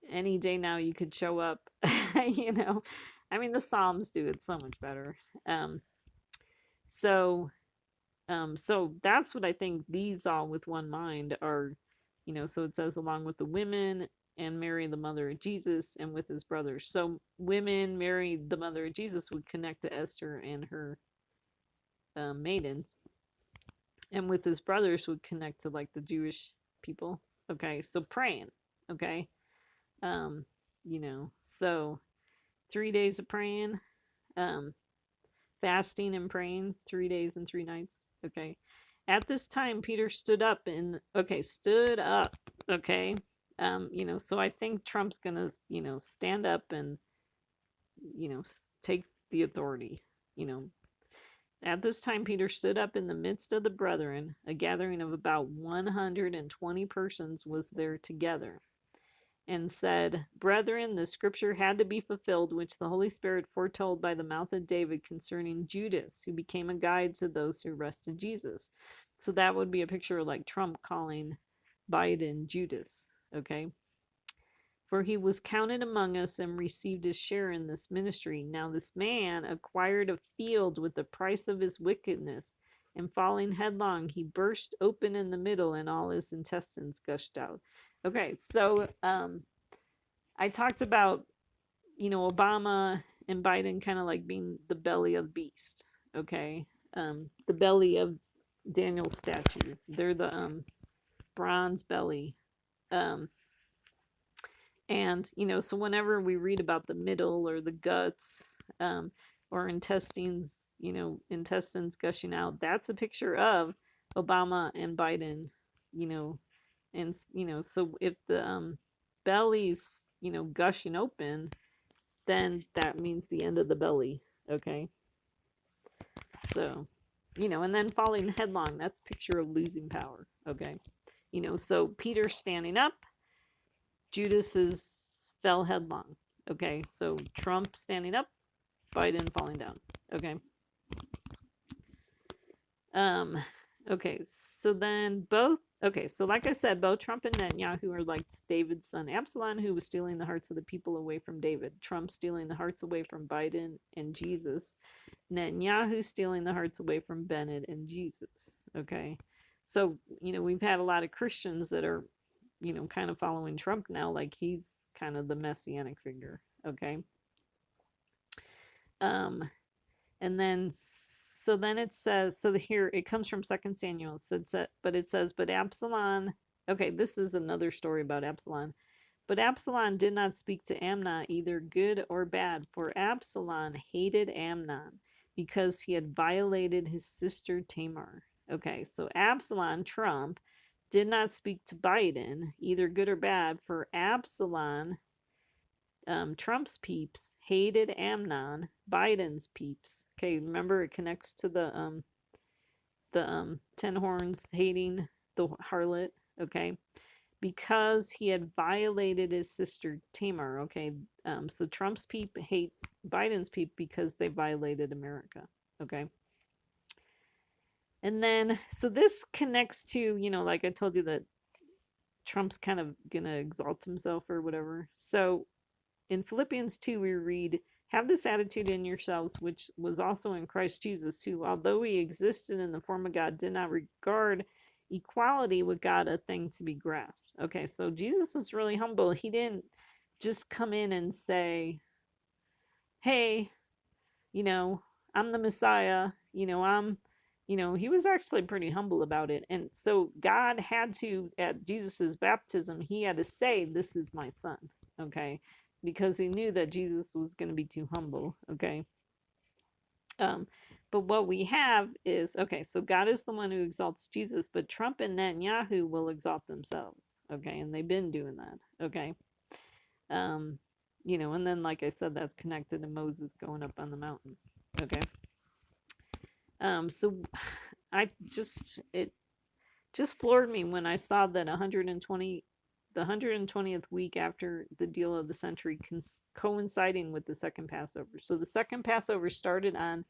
any day now you could show up. you know, I mean the Psalms do it so much better. Um, so so that's what I think these all with one mind are, so it says along with the women and Mary, the mother of Jesus, and with his brothers. So women, Mary, the mother of Jesus, would connect to Esther and her maidens, and with his brothers would connect to like the Jewish people. Okay, so praying. Okay, um, so 3 days of praying, um, fasting and praying 3 days and 3 nights. Okay. At this time, Peter stood up. Okay. So I think Trump's gonna, stand up and, take the authority. You know, at this time, Peter stood up in the midst of the brethren. A gathering of about 120 persons was there together, and said, Brethren, the scripture had to be fulfilled, which the Holy Spirit foretold by the mouth of David concerning Judas, who became a guide to those who arrested Jesus. So that would be a picture of like Trump calling Biden Judas, okay? For he was counted among us and received his share in this ministry. Now this man acquired a field with the price of his wickedness, and falling headlong, he burst open in the middle, and all his intestines gushed out. Okay, so I talked about, Obama and Biden kind of like being the belly of the beast. Okay. The belly of Daniel's statue. They're the bronze belly. Um, and, so whenever we read about the middle or the guts, or intestines gushing out, that's a picture of Obama and Biden, you know, and, so if the belly's, gushing open, then that means the end of the belly. Okay. So, and then falling headlong, that's a picture of losing power. Okay. So Peter standing up, Judas is fell headlong. Okay. So Trump standing up, Biden falling down. Okay. Um, okay. So then so like I said, both Trump and Netanyahu are like David's son Absalom, who was stealing the hearts of the people away from David. Trump stealing the hearts away from Biden and Jesus. Netanyahu stealing the hearts away from Bennett and Jesus. Okay. So, we've had a lot of Christians that are, kind of following Trump now, like he's kind of the messianic figure. Okay. Um, and then, so then it says, so here it comes from Second Samuel. But it says, but Absalom, okay, this is another story about Absalom. But Absalom did not speak to Amnon either good or bad, for Absalom hated Amnon because he had violated his sister Tamar. Okay, so Absalom, Trump, did not speak to Biden either good or bad, for Absalom, Trump's peeps, hated Amnon, Biden's peeps. Okay, remember it connects to the ten horns hating the harlot. Okay, because he had violated his sister Tamar. Okay, so Trump's peep hate Biden's peep because they violated America. Okay. And then, so this connects to, like I told you that Trump's kind of gonna exalt himself or whatever. So in Philippians 2, we read, have this attitude in yourselves, which was also in Christ Jesus, who, although he existed in the form of God, did not regard equality with God a thing to be grasped. Okay, so Jesus was really humble. He didn't just come in and say, hey, I'm the Messiah, I'm, he was actually pretty humble about it. And so God had to, at Jesus's baptism, he had to say, "This is my son," okay, because he knew that Jesus was going to be too humble, okay. Um, but what we have is, okay, so God is the one who exalts Jesus, but Trump and Netanyahu will exalt themselves, okay, and they've been doing that, okay. Um, and then, like I said, that's connected to Moses going up on the mountain, okay. So it just floored me when I saw that 120, the 120th week after the deal of the century, coinciding with the second Passover. So the second Passover started on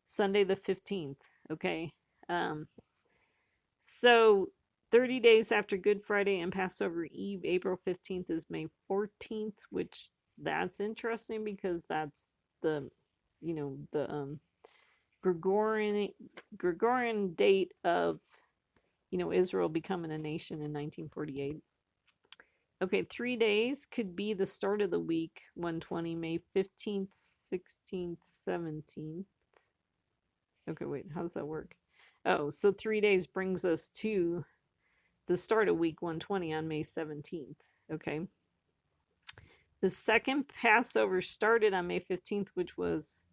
Sunday the 15th. Okay. Um, so 30 days after Good Friday and Passover Eve, April 15th is May 14th, which that's interesting because that's the, the Gregorian Gregorian date of Israel becoming a nation in 1948. Okay, 3 days could be the start of the week, 120, May 15th, 16th, 17th. Okay, wait, how does that work? Oh, so 3 days brings us to the start of week 120 on May 17th. Okay. The second Passover started on May 15th, which was,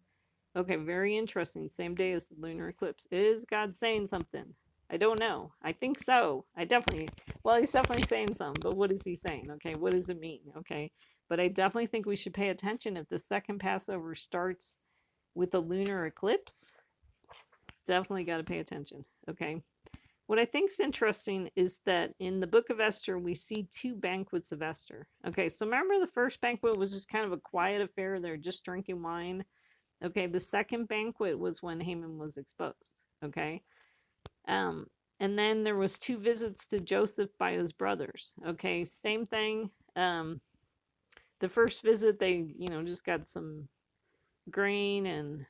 okay, very interesting. Same day as the lunar eclipse. Is God saying something? I don't know. I think so. He's definitely saying something, but what is he saying? Okay, what does it mean? Okay, but I definitely think we should pay attention if the second Passover starts with a lunar eclipse. Definitely got to pay attention. Okay. What I think is interesting is that in the book of Esther, we see two banquets of Esther. Okay, so remember the first banquet was just kind of a quiet affair. They're just drinking wine. Okay, the second banquet was when Haman was exposed. Okay, and then there was two visits to Joseph by his brothers. Okay, same thing. The first visit, they just got some grain and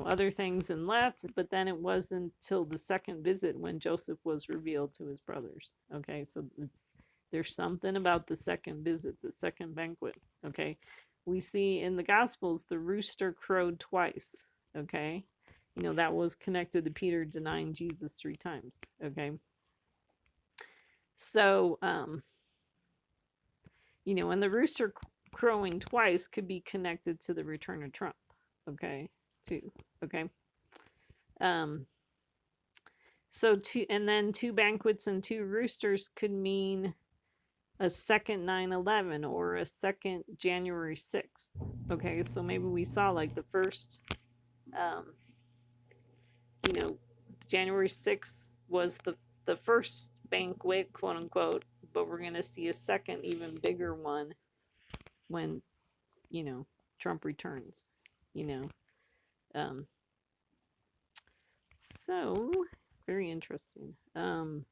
other things and left, but then it wasn't till the second visit when Joseph was revealed to his brothers. Okay, so there's something about the second visit, the second banquet. Okay, we see in the Gospels the rooster crowed twice. Okay, that was connected to Peter denying Jesus 3 times. Okay, so and the rooster crowing twice could be connected to the return of Trump. Okay, too. Okay. Um, So two banquets and two roosters could mean a second 9/11 or a second January 6th. Okay, so maybe we saw like the first, um, you know, January 6th was the first banquet, quote unquote, but we're gonna see a second, even bigger one when Trump returns. You know, um, so very interesting. Oh,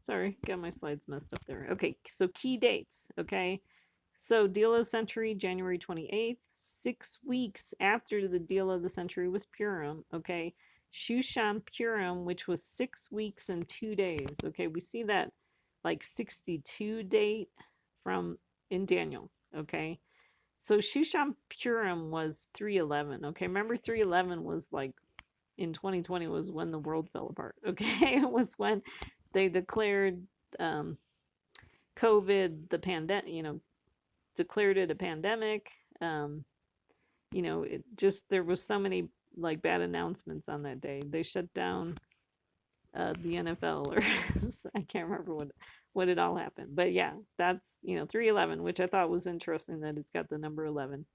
sorry, got my slides messed up there. Okay, so key dates. Okay, so deal of the century, January 28th. 6 weeks after the deal of the century was Purim. Okay, Shushan Purim, which was 6 weeks and 2 days. Okay, we see that like 62 date from in Daniel. Okay, so Shushan Purim was 311. Okay, remember 311 was like in 2020 was when the world fell apart. Okay, it was when they declared um, COVID the pandemic. Declared it a pandemic. Um, it just there was so many like bad announcements on that day. They shut down the NFL, or I can't remember what it all happened. But yeah, that's 311, which I thought was interesting that it's got the number 11.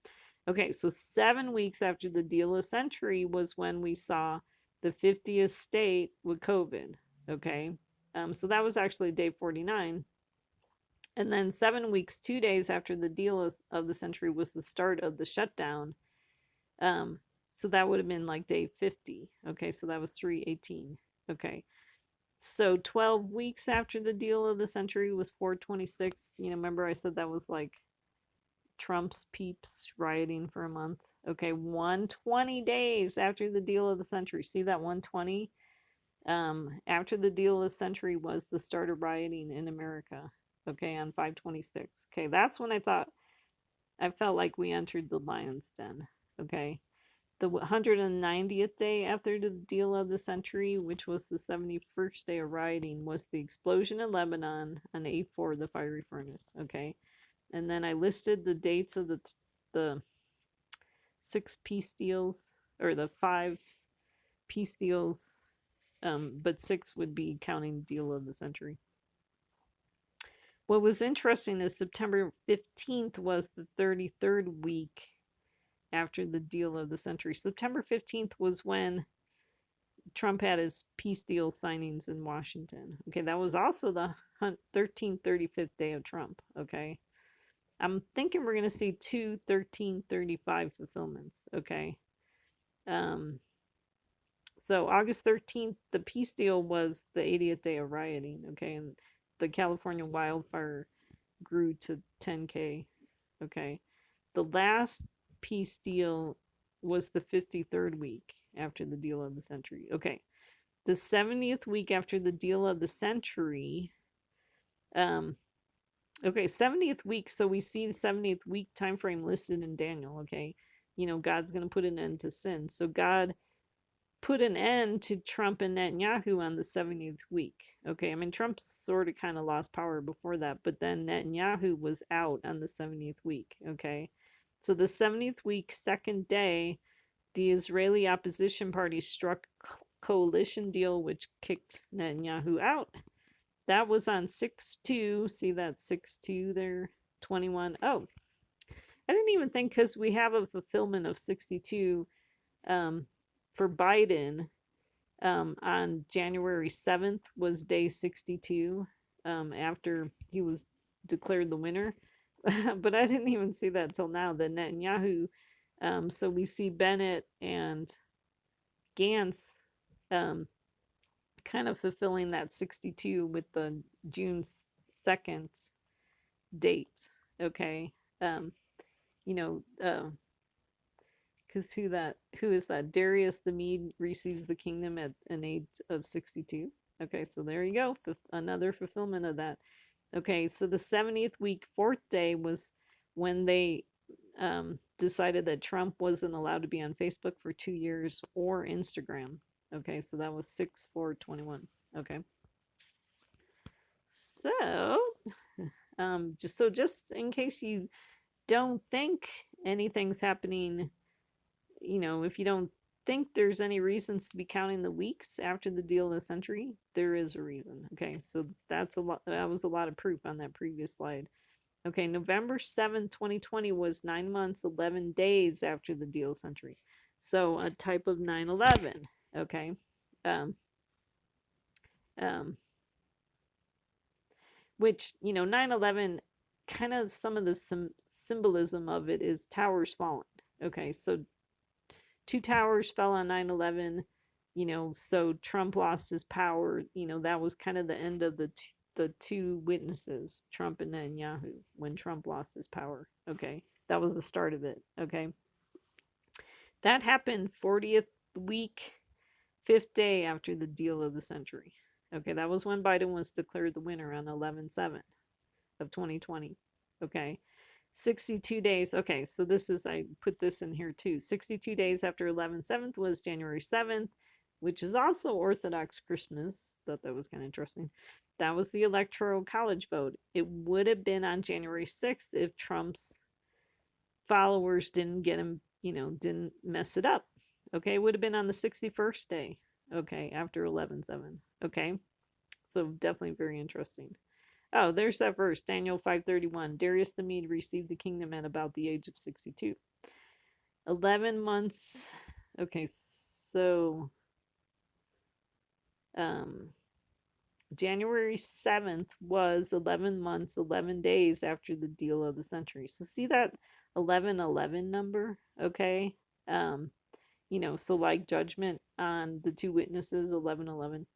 Okay, so 7 weeks after the deal of century was when we saw the 50th state with COVID. Okay, so that was actually day 49. And then 7 weeks, 2 days after the deal of the century was the start of the shutdown. So that would have been like day 50. Okay, so that was 318. Okay, so 12 weeks after the deal of the century was 426. Remember I said that was like Trump's peeps rioting for a month. Okay, 120 days after the deal of the century. See that 120? After the deal of the century was the start of rioting in America. Okay, on 526. Okay, that's when I felt like we entered the lion's den. Okay. The 190th day after the deal of the century, which was the 71st day of rioting, was the explosion in Lebanon on 8/4, the fiery furnace. Okay. And then I listed the dates of the 6 peace deals, or the 5 peace deals, but 6 would be counting deal of the century. What was interesting is September 15th was the 33rd week after the deal of the century. September 15th was when Trump had his peace deal signings in Washington. Okay, that was also the 1335th day of Trump. Okay, I'm thinking we're going to see 2 1335 fulfillments. Okay, so August 13th, the peace deal was the 80th day of rioting. Okay, and the California wildfire grew to 10K. Okay, the last peace deal was the 53rd week after the deal of the century. Okay, the 70th week after the deal of the century. Okay, 70th week. So we see the 70th week time frame listed in Daniel. Okay, God's going to put an end to sin. So God put an end to Trump and Netanyahu on the 70th week. Okay, I mean, Trump sort of kind of lost power before that, but then Netanyahu was out on the 70th week. Okay, so the 70th week, second day, the Israeli opposition party struck coalition deal which kicked Netanyahu out. That was on 6/2. See that 6/2 there? 21. Oh, I didn't even think, because we have a fulfillment of 62 for Biden on January 7th was day 62 after he was declared the winner. But I didn't even see that till now, the Netanyahu. So we see Bennett and Gantz kind of fulfilling that 62 with the June 2nd date. Okay. You know, because who is that? Darius the Mede receives the kingdom at an age of 62. Okay, so there you go. Another fulfillment of that. Okay, so the 70th week, fourth day, was when they decided that Trump wasn't allowed to be on Facebook for 2 years or Instagram. Okay, so that was 6/4/21. Okay. So, just in case you don't think anything's happening, if you don't think there's any reasons to be counting the weeks after the deal of the century, there is a reason. Okay, so that's a lot. That was a lot of proof on that previous slide. Okay, November 7th, 2020 was 9 months, 11 days after the deal century. So a type of 9/11. Okay. Um, um, which, 9/11, kind of some of the symbolism of it is towers falling. Okay, so 2 towers fell on 9/11, so Trump lost his power. That was kind of the end of the 2 witnesses, Trump and Netanyahu, when Trump lost his power. Okay, that was the start of it. Okay, that happened 40th week, 5th day after the deal of the century. Okay, that was when Biden was declared the winner on 11/7 of 2020. Okay, 62 days. Okay, so I put this in here too. 62 days after 11/7 was January 7th, which is also Orthodox Christmas. Thought that was kind of interesting. That was the Electoral College vote. It would have been on January 6th if Trump's followers didn't get him, didn't mess it up. Okay, it would have been on the 61st day. Okay, after 11/7. Okay, so definitely very interesting. Oh, there's that verse, Daniel 5:31. Darius the Mede received the kingdom at about the age of 62. 11 months. Okay, so January 7th was 11 months, 11 days after the deal of the century. So see that 11/11 number, okay? So like judgment on the 2 witnesses, 11/11.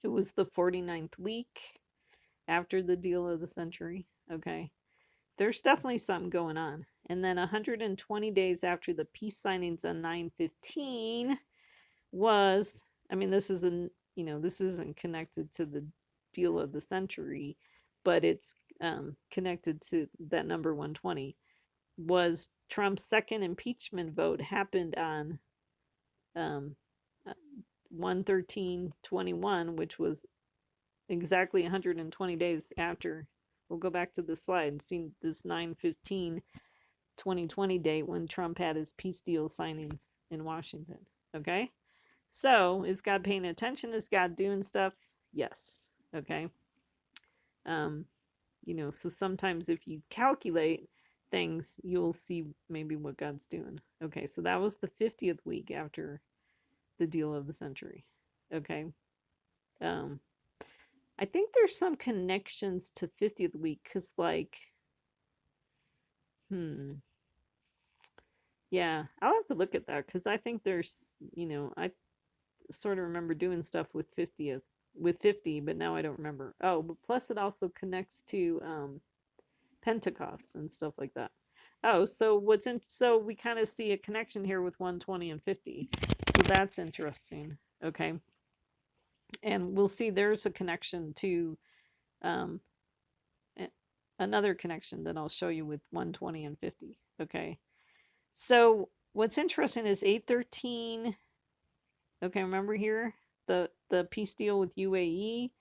It was the 49th week after the deal of the century, okay? There's definitely something going on. And then 120 days after the peace signings on 9/15 was, I mean, this isn't connected to the deal of the century, but it's connected to that number 120. was Trump's second impeachment vote happened on um, 1/13/21, which was exactly 120 days after. We'll go back to the slide and see this 9/15/2020 date when Trump had his peace deal signings in Washington. Okay? So, is God paying attention? Is God doing stuff? Yes. Okay? Um, so sometimes if you calculate things, you'll see maybe what God's doing. Okay, so that was the 50th week after the deal of the century. Okay. Um, I think there's some connections to 50th week because, like, yeah, I'll have to look at that because I think there's, I sort of remember doing stuff with 50, but now I don't remember. Oh, but plus it also connects to Pentecost and stuff like that. Oh, so we kind of see a connection here with 120 and 50. So that's interesting. Okay. And we'll see there's a connection to um, another connection that I'll show you with 120 and 50. Okay. So what's interesting is 813. Okay, remember here the peace deal with UAE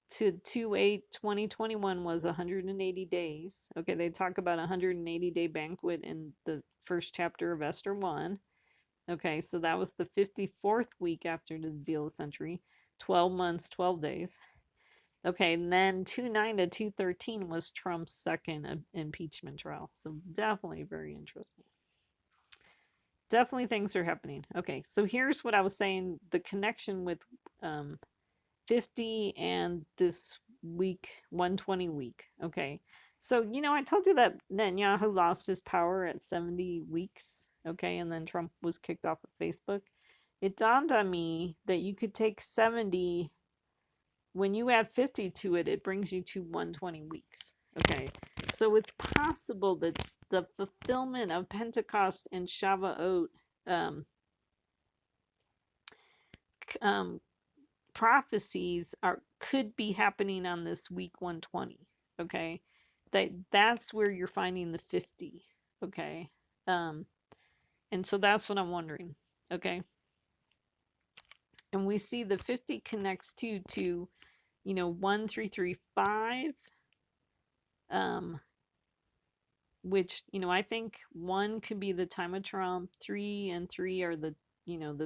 to 2/8/2021 was 180 days. Okay, they talk about a 180-day banquet in the first chapter of Esther 1. Okay, so that was the 54th week after the deal of the century, 12 months, 12 days. Okay, and then 2/9 to 2/13 was Trump's second impeachment trial. So definitely very interesting. Definitely things are happening. Okay, so here's what I was saying, the connection with 50 and this week, 120 week. Okay, so I told you that Netanyahu lost his power at 70 weeks. Okay, and then Trump was kicked off of Facebook. It dawned on me that you could take 70. When you add 50 to it, it brings you to 120 weeks. Okay, so it's possible that the fulfillment of Pentecost and Shavuot um, prophecies could be happening on this week 120. Okay, that's where you're finding the 50. Okay, and so that's what I'm wondering. Okay, and we see the 50 connects to 1335, which I think 1 could be the time of Trump, 3 and 3 are the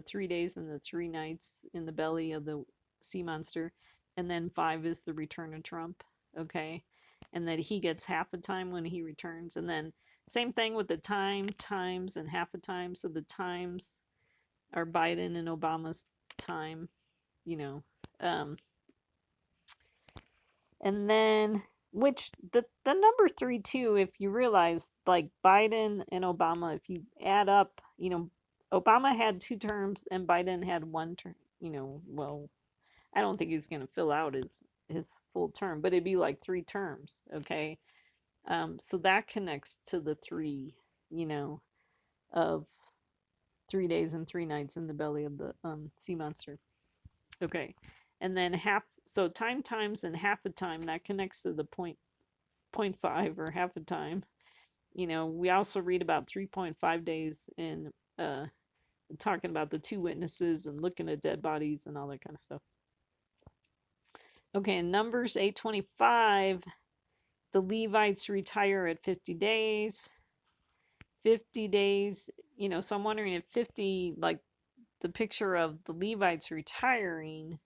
3 days and the 3 nights in the belly of the sea monster, and then 5 is the return of Trump. Okay, and that he gets half a time when he returns, and then same thing with the times and half a time. So the times are Biden and Obama's time, um, and then which the number 3 too, if you realize, like, Biden and Obama, if you add up, Obama had 2 terms and Biden had 1 term. Well, I don't think he's going to fill out his full term, but it'd be like 3 terms. Okay, so that connects to the 3, of 3 days and 3 nights in the belly of the sea monster. Okay, and then times and half a time, that connects to the 0.5 or half a time. We also read about 3.5 days in talking about the 2 witnesses and looking at dead bodies and all that kind of stuff. Okay, in Numbers 8:25, the Levites retire at 50 days. 50 days, so I'm wondering if 50, like the picture of the Levites retiring,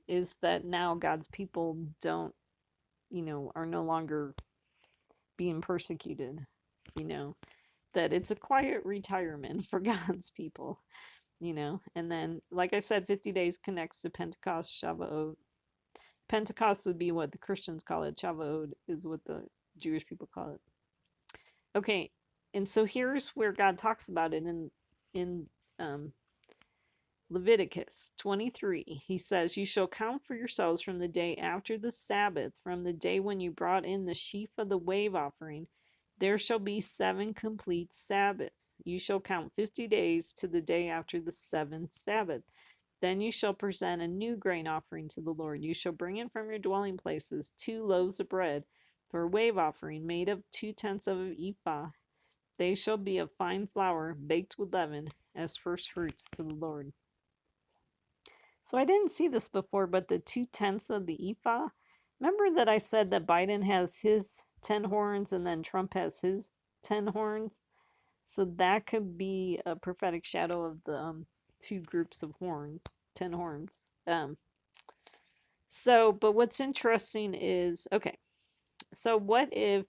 is that now God's people are no longer being persecuted, that it's a quiet retirement for God's people, and then, like I said, 50 days connects to Pentecost, Shavuot. Pentecost would be what the Christians call it. Shavuot is what the Jewish people call it. Okay, and so here's where God talks about it in Leviticus 23. He says, "You shall count for yourselves from the day after the Sabbath, from the day when you brought in the sheaf of the wave offering, there shall be 7 complete Sabbaths. You shall count 50 days to the day after the 7th Sabbath. Then you shall present a new grain offering to the Lord. You shall bring in from your dwelling places 2 loaves of bread for a wave offering made of 2/10 of an ephah, They shall be of fine flour, baked with leaven, as first fruits to the Lord. So I didn't see this before, but the 2/10 of the ephah. Remember that I said that Biden has his 10 horns and then Trump has his 10 horns? So that could be a prophetic shadow of the two groups of horns, 10 horns. But what's interesting is, okay, so what if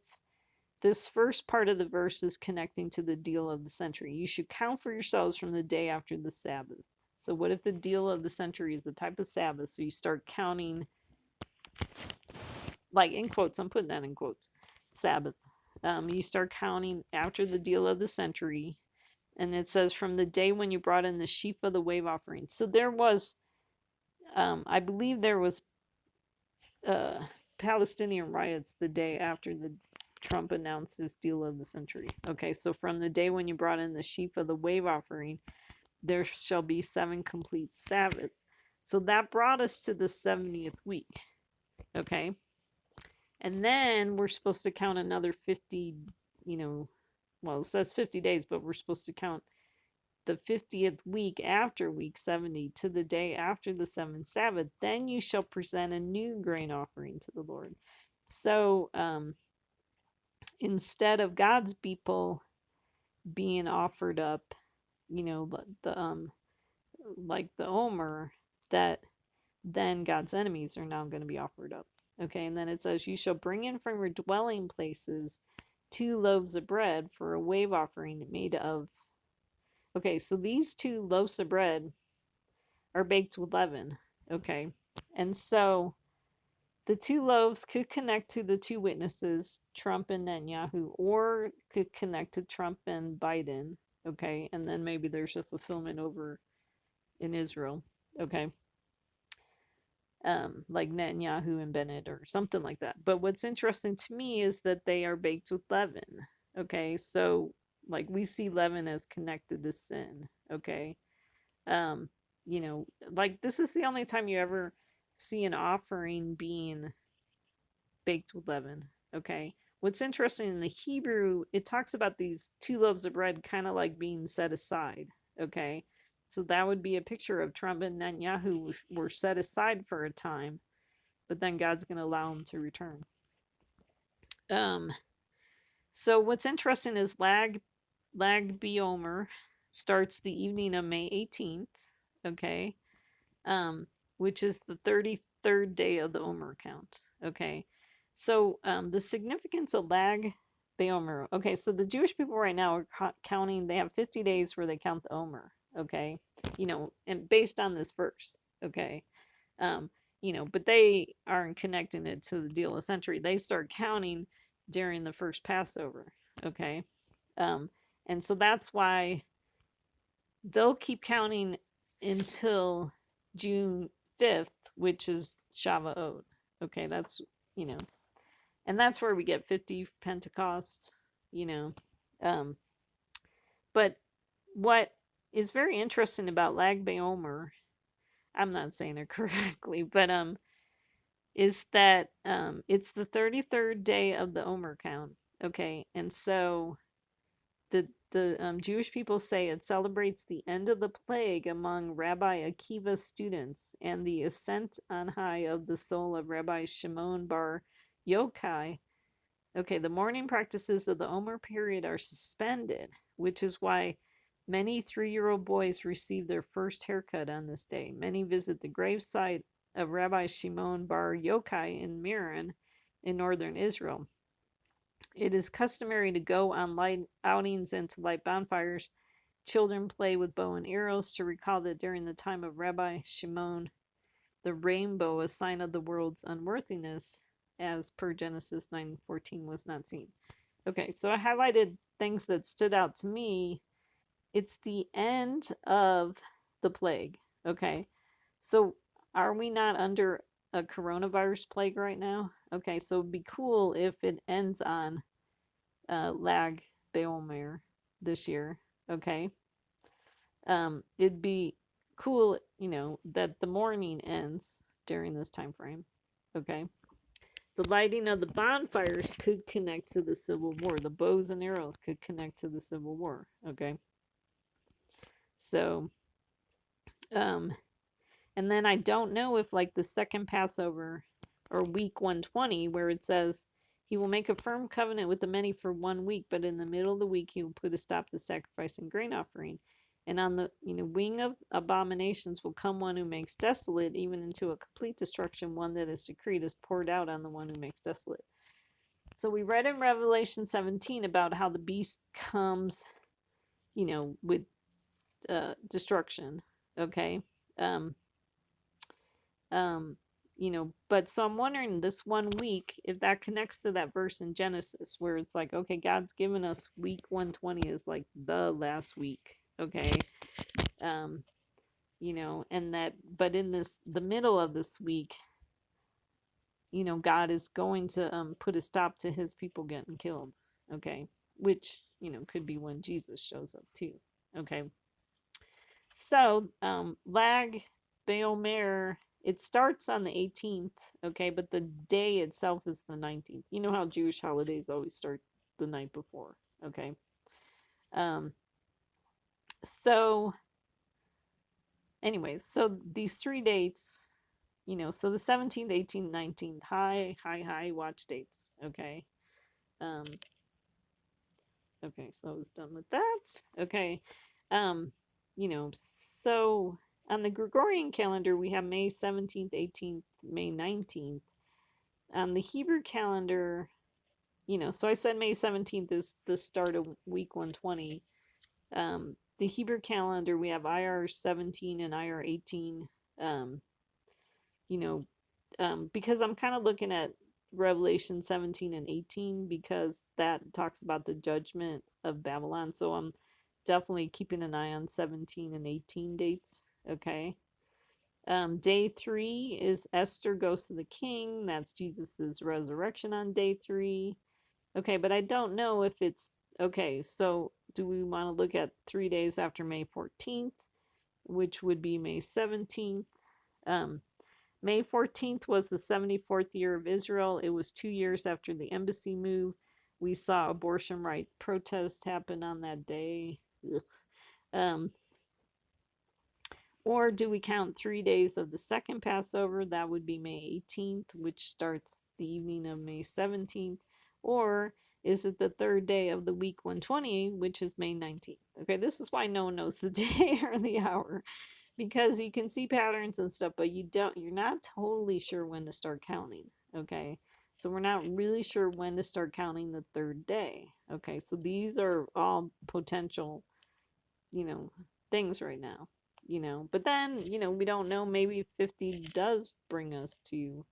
this first part of the verse is connecting to the deal of the century? You should count for yourselves from the day after the Sabbath. So what if the deal of the century is the type of Sabbath? So you start counting, like in quotes, I'm putting that in quotes, Sabbath. You start counting after the deal of the century. And it says from the day when you brought in the sheaf of the wave offering. So there was, I believe there was uh, Palestinian riots the day after the Trump announced his deal of the century. Okay, so from the day when you brought in the sheaf of the wave offering, there shall be 7 complete Sabbaths. So that brought us to the 70th week. Okay, and then we're supposed to count another 50, well, it says 50 days, but we're supposed to count the 50th week after week 70 to the day after the 7th Sabbath. Then you shall present a new grain offering to the Lord. So instead of God's people being offered up, the like the Omer, that then God's enemies are now going to be offered up. Okay, and then it says, you shall bring in from your dwelling places 2 loaves of bread for a wave offering made of. Okay, so these 2 loaves of bread are baked with leaven. Okay, and so the 2 loaves could connect to the 2 witnesses, Trump and Netanyahu, or could connect to Trump and Biden. Okay, and then maybe there's a fulfillment over in Israel. Okay, like Netanyahu and Bennett or something like that. But what's interesting to me is that they are baked with leaven. Okay, so like we see leaven as connected to sin. Okay, um, like this is the only time you ever see an offering being baked with leaven. Okay, what's interesting in the Hebrew, it talks about these 2 loaves of bread kind of like being set aside. Okay, so that would be a picture of Trump and Netanyahu were set aside for a time, but then God's going to allow them to return. So what's interesting is Lag Biomer starts the evening of May 18th, okay, which is the 33rd day of the Omer count, okay. So the significance of Lag Biomer, okay, so the Jewish people right now are counting, they have 50 days where they count the Omer, okay, and based on this verse, okay. Um, but they aren't connecting it to the deal of century. They start counting during the first Passover. Okay. Um, and so that's why they'll keep counting until June 5th, which is Shavuot. Okay. You know, and that's where we get 50 Pentecost, you know. Um, but what is very interesting about Lag BaOmer, I'm not saying it correctly, but is that it's the 33rd day of the Omer count. Okay, and so the Jewish people say it celebrates the end of the plague among Rabbi Akiva's students and the ascent on high of the soul of Rabbi Shimon bar Yochai. Okay, the mourning practices of the Omer period are suspended, which is why many 3-year-old boys receive their first haircut on this day. Many visit the gravesite of Rabbi Shimon bar Yochai in Meron in northern Israel. It is customary to go on light outings and to light bonfires. Children play with bow and arrows to recall that during the time of Rabbi Shimon, the rainbow, a sign of the world's unworthiness, as per Genesis 9:14, was not seen. Okay, so I highlighted things that stood out to me. It's the end of the plague. Okay, so are we not under a coronavirus plague right now? Okay, so it'd be cool if it ends on Lag Baomer this year. Okay, it'd be cool, that the mourning ends during this time frame. Okay, The lighting of the bonfires could connect to the Civil War. The bows and arrows could connect to the Civil War. Okay. So, and then I don't know if like the second Passover or week 120, where it says he will make a firm covenant with the many for 1 week, but in the middle of the week he will put a stop to sacrifice and grain offering. And on the wing of abominations will come one who makes desolate, even into a complete destruction. One that is decreed is poured out on the one who makes desolate. So we read in Revelation 17 about how the beast comes, with destruction. Okay. Um, but so I'm wondering this 1 week, if that connects to that verse in Genesis where it's like, okay, God's given us week 120 is like the last week. Okay. Um, and that, but in the middle of this week, God is going to put a stop to his people getting killed. Okay. Which, could be when Jesus shows up too. Okay. So, Lag Baomer, it starts on the 18th, okay, but the day itself is the 19th. You know how Jewish holidays always start the night before, okay? Um, so, anyways, so these 3 dates, so the 17th, 18th, 19th, high watch dates, okay? Um, okay, so I was done with that. Okay. So on the Gregorian calendar, we have May 17th, 18th, May 19th. On the Hebrew calendar, so I said May 17th is the start of week 120. The Hebrew calendar, we have IR 17 and IR 18. Um, you know, because I'm kind of looking at Revelation 17 and 18 because that talks about the judgment of Babylon. So I'm definitely keeping an eye on 17 and 18 dates. Okay. Day 3 is Esther goes to the king. That's Jesus's resurrection on day 3. Okay, but I don't know if it's okay. So do we want to look at 3 days after May 14th, which would be May 17th? May 14th was the 74th year of Israel. It was 2 years after the embassy move. We saw abortion right protests happen on that day. Um, or do we count 3 days of the second Passover? That would be May 18th, which starts the evening of May 17th. Or is it the third day of the week 120, which is May 19th? Okay, this is why no one knows the day or the hour, because you can see patterns and stuff, but you're not totally sure when to start counting. Okay, so we're not really sure when to start counting the third day. Okay, so these are all potential, things right now. But then, we don't know, maybe 50 does bring us to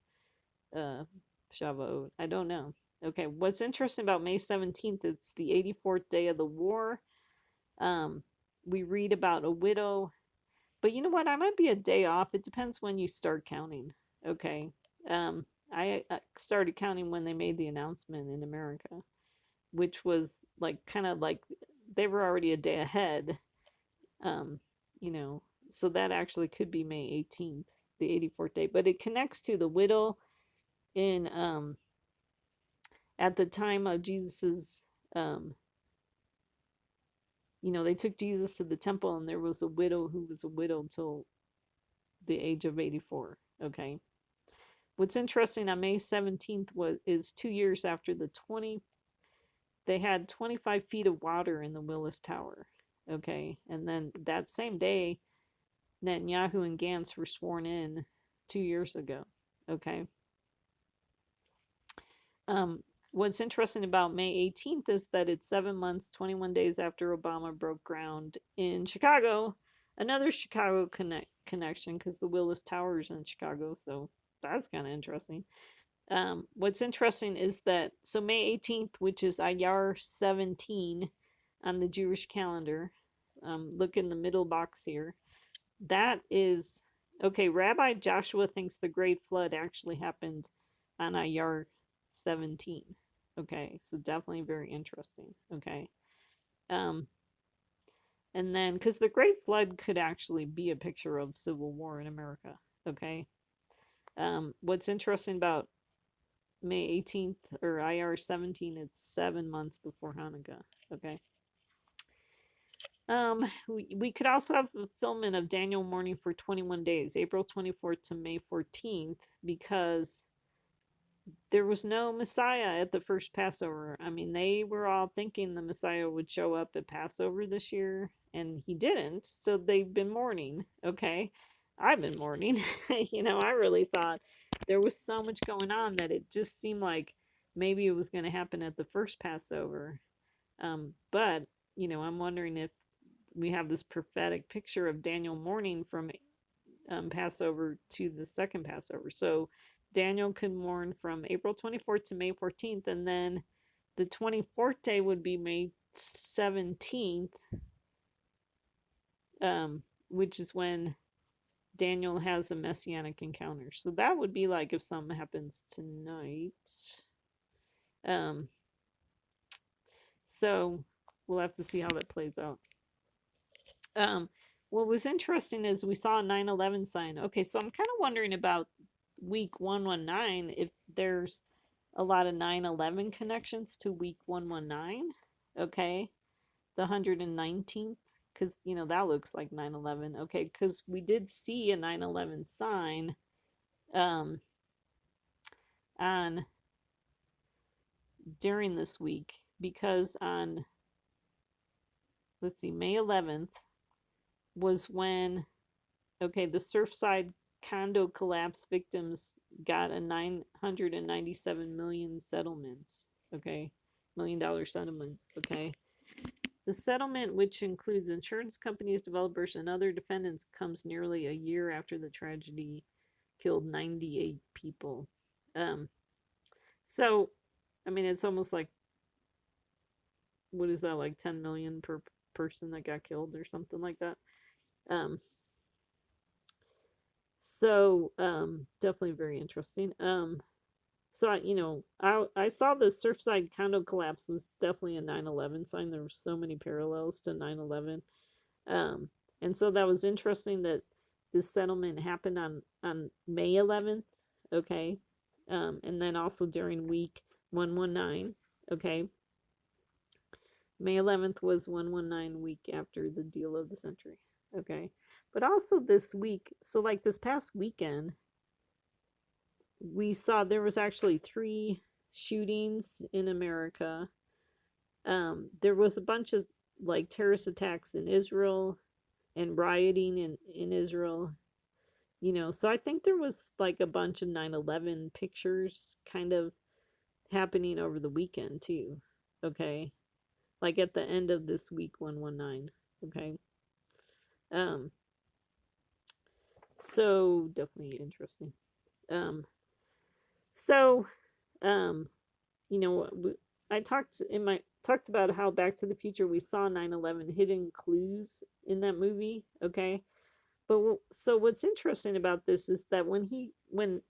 Shavuot. I don't know. Okay, what's interesting about May 17th, it's the 84th day of the war. We read about a widow, but you know what? I might be a day off. It depends when you start counting. Okay. I started counting when they made the announcement in America, which was like kind of like they were already a day ahead. Um, you know, so that actually could be May 18th, the 84th day, but it connects to the widow in at the time of Jesus's they took Jesus to the temple and there was a widow who was a widow until the age of 84. Okay. What's interesting on May 17th is 2 years after they had 25 feet of water in the Willis Tower. Okay. And then that same day, Netanyahu and Gantz were sworn in 2 years ago. Okay. What's interesting about May 18th is that it's 7 months, 21 days after Obama broke ground in Chicago. Another Chicago connection because the Willis Tower is in Chicago, so that's kind of interesting. What's interesting is that, so May 18th, which is Iyar 17 on the Jewish calendar, look in the middle box here. That is, okay, Rabbi Joshua thinks the Great Flood actually happened on Iyar 17. Okay, so definitely very interesting. Okay. And then, because the Great Flood could actually be a picture of civil war in America. Okay. What's interesting about May 18th or IR 17, it's 7 months before Hanukkah. Okay. We could also have fulfillment of Daniel mourning for 21 days, April 24th to May 14th, because there was no Messiah at the first Passover. I mean, they were all thinking the Messiah would show up at Passover this year, and he didn't. So they've been mourning. Okay. I've been mourning. I really thought there was so much going on that it just seemed like maybe it was going to happen at the first Passover. But, I'm wondering if we have this prophetic picture of Daniel mourning from Passover to the second Passover. So Daniel could mourn from April 24th to May 14th, and then the 24th day would be May 17th, which is when Daniel has a messianic encounter. So that would be like if something happens tonight. So we'll have to see how that plays out. What was interesting is we saw a 9/11 sign. Okay, so I'm kind of wondering about week 119 if there's a lot of 9/11 connections to week 119. Okay, the 119th, because that looks like 9/11. Okay, because we did see a 9/11 sign on during this week, because on, let's see, May 11th was when, okay, the Surfside condo collapse victims got a $997 million settlement. Okay, $1 million settlement. Okay, the settlement, which includes insurance companies, developers, and other defendants, comes nearly a year after the tragedy killed 98 people. So, I mean, it's almost like, what is that, like 10 million per person that got killed or something like that. So definitely very interesting. So I saw the Surfside condo collapse was definitely a 9/11 sign. There were so many parallels to 9/11. And so that was interesting that this settlement happened on May 11th. Okay. And then also during week 119. Okay. May 11th was 119 week after the deal of the century. Okay. But also this week, so like this past weekend, we saw there was actually 3 shootings in America. There was a bunch of like terrorist attacks in Israel and rioting in Israel. So I think there was like a bunch of 9/11 pictures kind of happening over the weekend too. Okay. Like at the end of this week 119. Okay. So definitely interesting. So I talked about how Back to the Future we saw 9/11 hidden clues in that movie. Okay. But so what's interesting about this is that when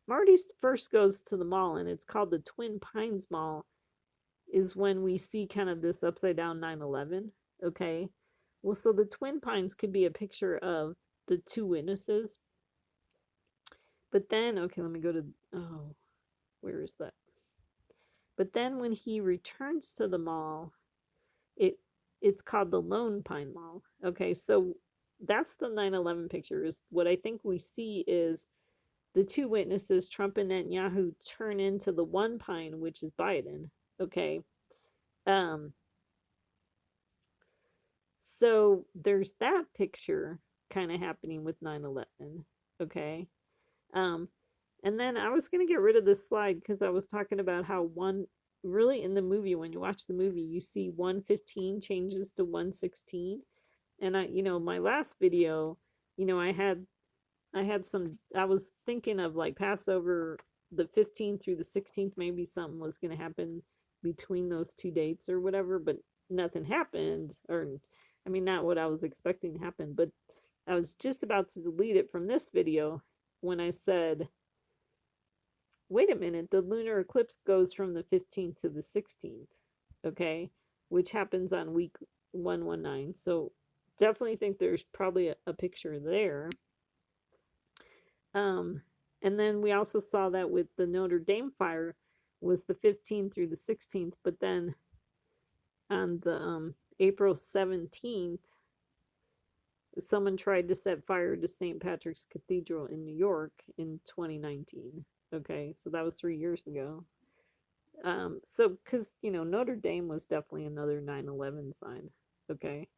Marty first goes to the mall, and it's called the Twin Pines Mall, is when we see kind of this upside down 9/11. Okay. Well, so the Twin Pines could be a picture of the 2 witnesses. But then, okay, let me go to, oh, where is that? But then when he returns to the mall, it's called the Lone Pine Mall. Okay, so that's the 9/11 picture. Is what I think we see is the 2 witnesses, Trump and Netanyahu, turn into the one pine, which is Biden. Okay. So there's that picture kind of happening with 9/11. Okay. And then I was going to get rid of this slide because I was talking about how really in the movie, when you watch the movie, you see 115 changes to 116. And my last video, I was thinking of like Passover, the 15th through the 16th, maybe something was going to happen between those 2 dates or whatever, but nothing happened. Or, I mean, not what I was expecting to happen, but I was just about to delete it from this video when I said, wait a minute, the lunar eclipse goes from the 15th to the 16th, okay, which happens on week 119. So definitely think there's probably a picture there. And then we also saw that with the Notre Dame fire was the 15th through the 16th, but then on the April 17th, someone tried to set fire to St. Patrick's Cathedral in New York in 2019. Okay, so that was 3 years ago. So because Notre Dame was definitely another 9/11 sign. Okay,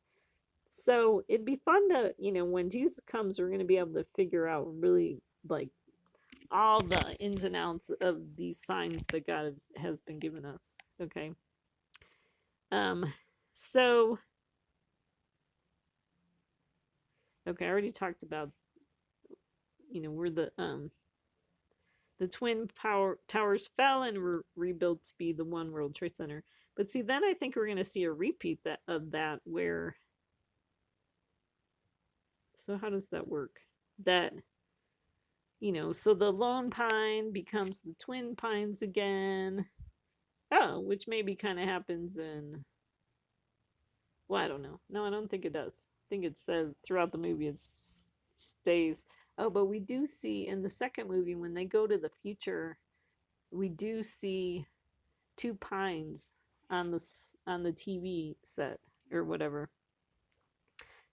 so it'd be fun to when Jesus comes, we're gonna be able to figure out really like all the ins and outs of these signs that God has been given us. Okay. Um. So okay, I already talked about where the twin power towers fell and were rebuilt to be the one World Trade Center. But see, then I think we're going to see a repeat of that where. So how does that work? That so the lone pine becomes the twin pines again. Oh, which maybe kind of happens in. Well, I don't know. No, I don't think it does. I think it says throughout the movie it stays. Oh, but we do see in the second movie when they go to the future, we do see two pines on the TV set or whatever.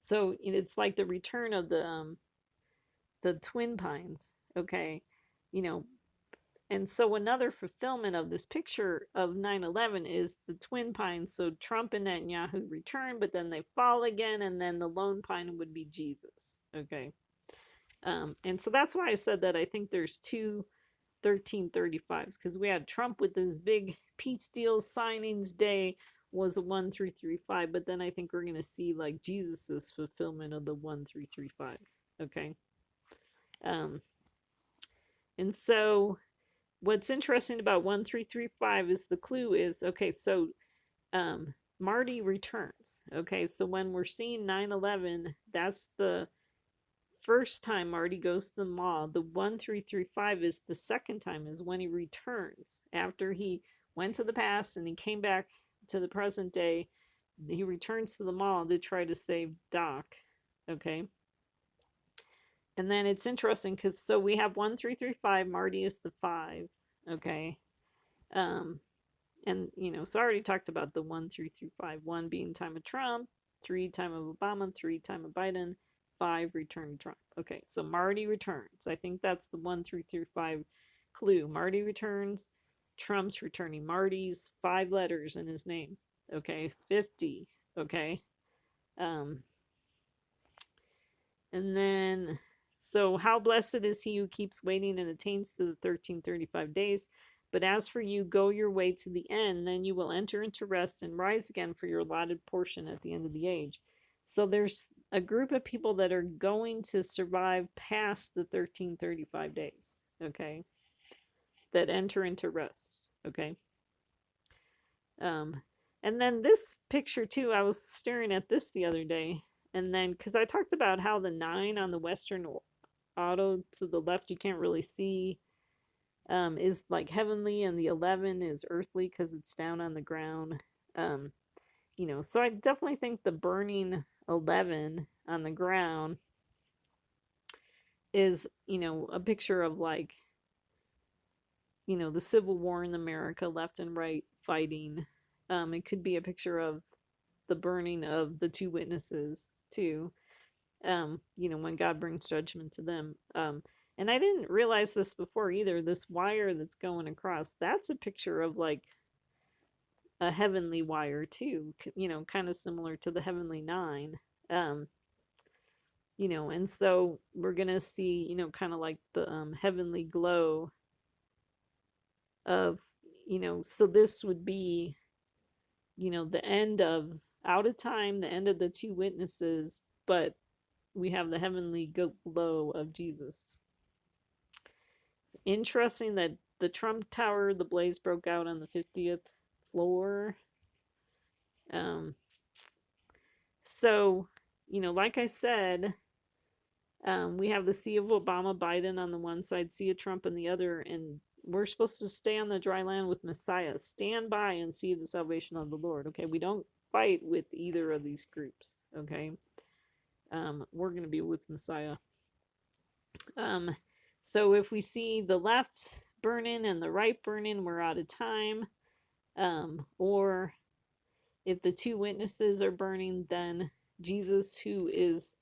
So it's like the return of the twin pines. Okay, you know, and so another fulfillment of this picture of 9/11 is the twin pines. So Trump and Netanyahu return, but then they fall again, and then the lone pine would be Jesus. Okay, and so that's why I said that I think there's two 1335s because we had Trump with his big peace deal signings day was a 1335, but then I think we're gonna see like Jesus's fulfillment of the 1335. Okay, um, and so what's interesting about 1335 is the clue is okay. So Marty returns. Okay, so when we're seeing 9/11, that's the first time Marty goes to the mall. The 1335 is the second time, is when he returns after he went to the past and he came back to the present day. He returns to the mall to try to save Doc. Okay. And then it's interesting because so we have 1335, Marty is the 5. Okay. Um, and so I already talked about the 1335, 1 being time of Trump, 3 time of Obama, 3 time of Biden, 5 return to Trump. Okay, so Marty returns. I think that's the 1335 clue. Marty returns, Trump's returning. Marty's 5 letters in his name. Okay, 50. Okay. Um and then, so how blessed is he who keeps waiting and attains to the 1335 days. But as for you, go your way to the end, then you will enter into rest and rise again for your allotted portion at the end of the age. So there's a group of people that are going to survive past the 1335 days, okay, that enter into rest, okay. Um, and then this picture too, I was staring at this the other day, and then because I talked about how the 9 on the Western auto to the left you can't really see is like heavenly, and the 11 is earthly because it's down on the ground. Um, so I definitely think the burning 11 on the ground is a picture of like the Civil War in America, left and right fighting. It could be a picture of the burning of the 2 witnesses too. When God brings judgment to them. And I didn't realize this before either. This wire that's going across, that's a picture of like a heavenly wire too, kind of similar to the heavenly 9. Um, and so we're going to see, kind of like the heavenly glow of, so this would be, the end of out of time, the end of the 2 witnesses, but we have the heavenly glow of Jesus. Interesting that the Trump Tower, the blaze broke out on the 50th floor. Um, so, like I said, we have the sea of Obama, Biden on the one side, sea of Trump on the other, and we're supposed to stay on the dry land with Messiah. Stand by and see the salvation of the Lord. Okay, we don't fight with either of these groups. Okay, we're going to be with Messiah. Um, So if we see the left burning and the right burning, we're out of time. Or if the two witnesses are burning, then Jesus, who is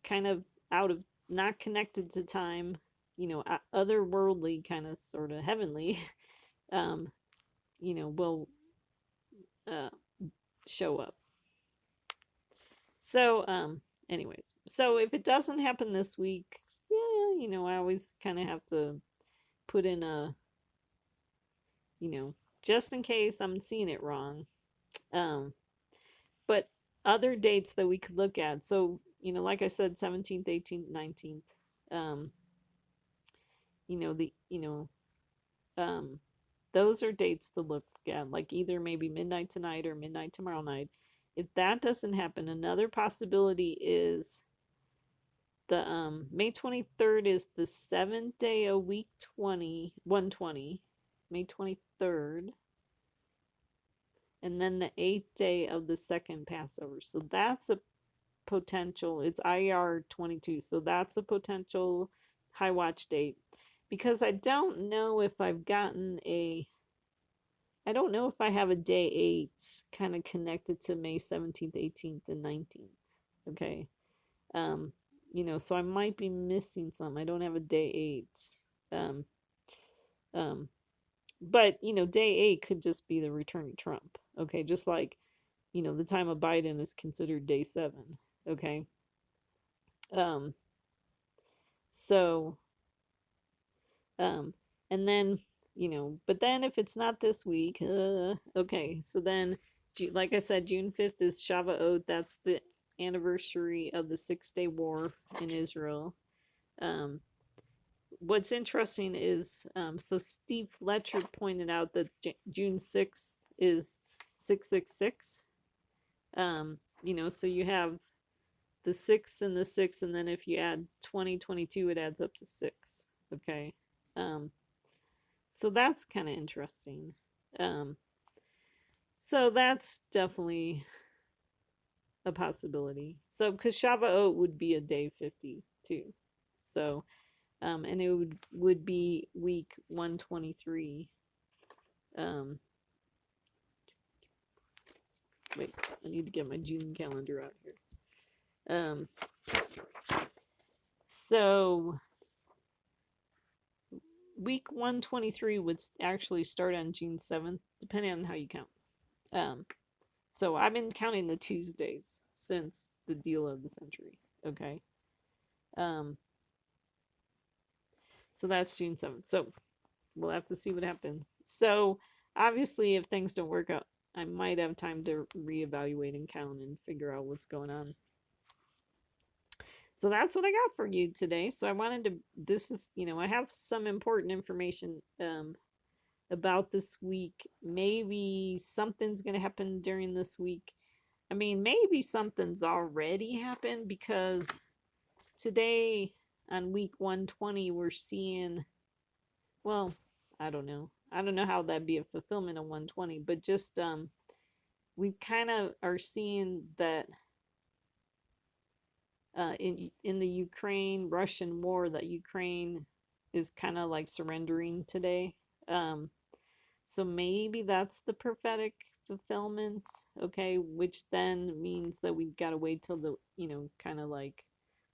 kind of out of, not connected to time, otherworldly, kind of sort of heavenly, um, will uh, show up. So, anyways, so if it doesn't happen this week, yeah, I always kind of have to put in a, just in case I'm seeing it wrong. Um, but other dates that we could look at. So, like I said, 17th, 18th, 19th. Um, the um, those are dates to look at, like either maybe midnight tonight or midnight tomorrow night. If that doesn't happen, another possibility is the May 23rd is the seventh day of week 120, May 23rd, and then the eighth day of the second Passover. So that's a potential, it's IR 22, so that's a potential high watch date. Because I don't know if I don't know if I have a day 8 kind of connected to May 17th, 18th, and 19th. Okay. Um, so I might be missing some. I don't have a day 8. Um, um, but, day 8 could just be the return of Trump. Okay. Just like, the time of Biden is considered day 7. Okay. Um, so, um, and then, but then if it's not this week, okay. So then, like I said, June 5th is Shavuot. That's the anniversary of the 6-day war in Israel. What's interesting is, so Steve Fletcher pointed out that June 6th is 666. So you have the 6 and the 6, and then if you add 2022, it adds up to 6. Okay. So that's kind of interesting. Um, so that's definitely a possibility. So, because Shavuot would be a day 52. So, and it would be week 123. Wait, I need to get my June calendar out here. So week 123 would actually start on June 7th, depending on how you count. So I've been counting the Tuesdays since the deal of the century. Okay. So that's June 7th. So we'll have to see what happens. So obviously, if things don't work out, I might have time to reevaluate and count and figure out what's going on. So that's what I got for you today. So I wanted to, this is, I have some important information about this week. Maybe something's going to happen during this week. I mean, maybe something's already happened, because today on week 120, we're seeing, well, I don't know. I don't know how that'd be a fulfillment of 120, but just we kind of are seeing that in the Ukraine Russian war, that Ukraine is kind of like surrendering today. So maybe that's the prophetic fulfillment, okay, which then means that we got to wait till the, kind of like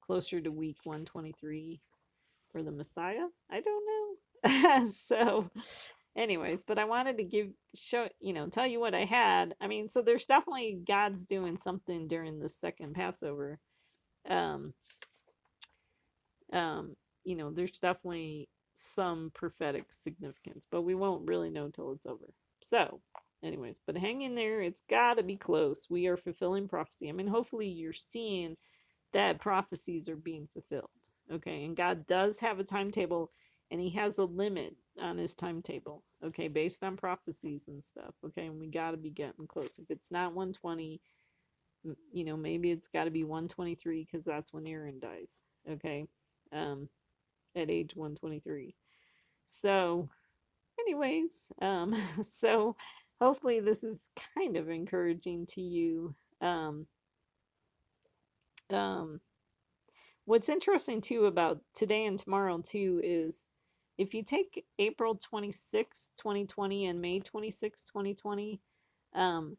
closer to week 123 for the Messiah. I don't know. So anyways, but I wanted to tell you what I had. I mean, so there's definitely God's doing something during the second Passover. Um, there's definitely some prophetic significance, but we won't really know till it's over. So, anyways, but hang in there. It's got to be close. We are fulfilling prophecy. I mean, hopefully you're seeing that prophecies are being fulfilled. Okay, and God does have a timetable, and He has a limit on His timetable. Okay, based on prophecies and stuff. Okay, and we got to be getting close. If it's not 120, maybe it's got to be 123, because that's when Aaron dies. Okay, at age 123. So, anyways, so hopefully this is kind of encouraging to you. Um, What's interesting too about today and tomorrow too is if you take April 26, 2020 and May 26, 2020, um,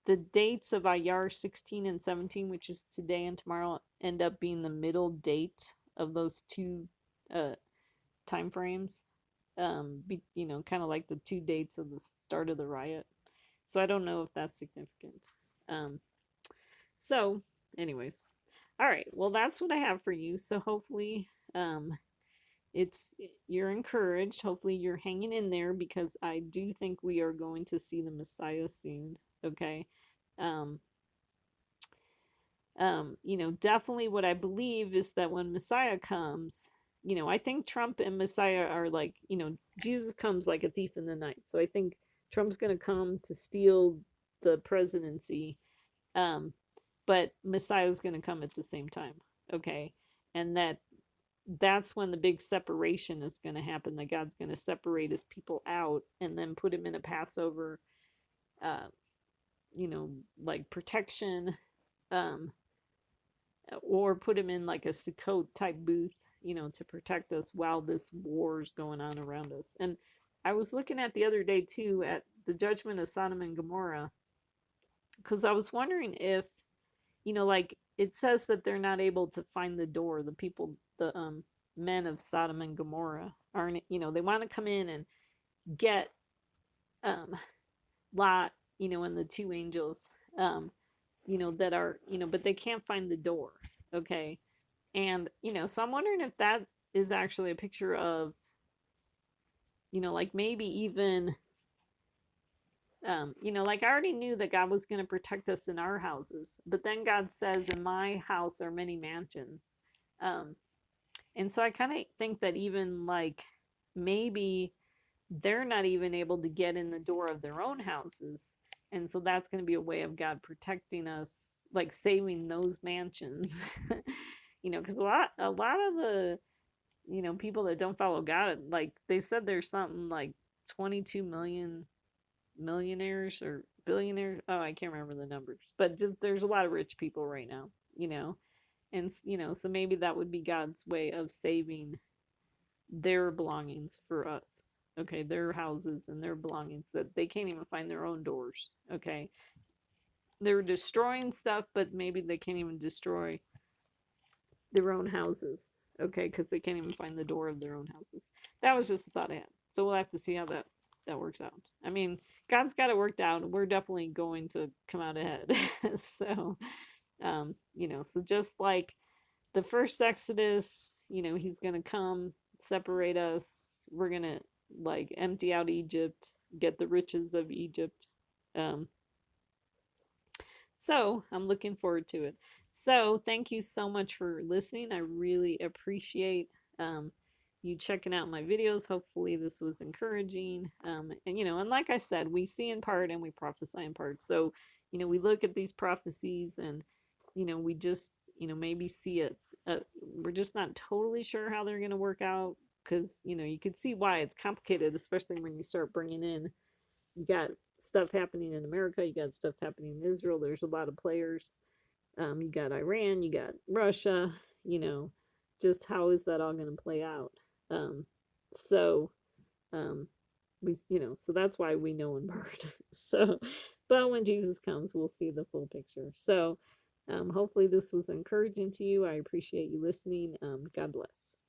the dates of Ayar 16 and 17, which is today and tomorrow, end up being the middle date of those two uh, time frames. Kind of like the two dates of the start of the riot. So I don't know if that's significant. Um, so, anyways, all right. Well, that's what I have for you. So hopefully, um, it's you're encouraged. Hopefully, you're hanging in there because I do think we are going to see the Messiah soon. Okay. Um, Definitely what I believe is that when Messiah comes, I think Trump and Messiah are like, Jesus comes like a thief in the night. So I think Trump's going to come to steal the presidency, um, but Messiah's going to come at the same time. Okay. And that's when the big separation is going to happen. That God's going to separate his people out and then put him in a Passover, uh, like protection. Um, or put him in like a Sukkot type booth, to protect us while this war is going on around us. And I was looking at the other day too at the judgment of Sodom and Gomorrah because I was wondering if, like it says that they're not able to find the door. The people, the men of Sodom and Gomorrah aren't, they want to come in and get um, Lot, and the two angels, that are, but they can't find the door. Okay. And, so I'm wondering if that is actually a picture of, like maybe even, like I already knew that God was going to protect us in our houses, but then God says, in my house are many mansions. Um, and so I kind of think that even like maybe they're not even able to get in the door of their own houses. And so that's going to be a way of God protecting us, like saving those mansions. Because a lot of the people that don't follow God, like they said there's something like 22 million millionaires or billionaires. Oh, I can't remember the numbers, but just there's a lot of rich people right now, and so maybe that would be God's way of saving their belongings for us. Okay, their houses and their belongings that they can't even find their own doors. Okay, they're destroying stuff, but maybe they can't even destroy their own houses. Okay, because they can't even find the door of their own houses. That was just the thought I had. So we'll have to see how that works out. I mean, God's got it worked out. We're definitely going to come out ahead. So, so just like the first Exodus, he's going to come separate us. We're going to like empty out Egypt, get the riches of Egypt. Um, so I'm looking forward to it. So thank you so much for listening. I really appreciate you checking out my videos. Hopefully this was encouraging. And like I said, we see in part and we prophesy in part. So, we look at these prophecies and, we just, maybe see it. We're just not totally sure how they're going to work out because, you could see why it's complicated, especially when you start bringing in, you got stuff happening in America, you got stuff happening in Israel. There's a lot of players. You got Iran, you got Russia. Just how is that all going to play out? Um, so um, so that's why we know in part. So, but when Jesus comes, we'll see the full picture. So, hopefully this was encouraging to you. I appreciate you listening. God bless.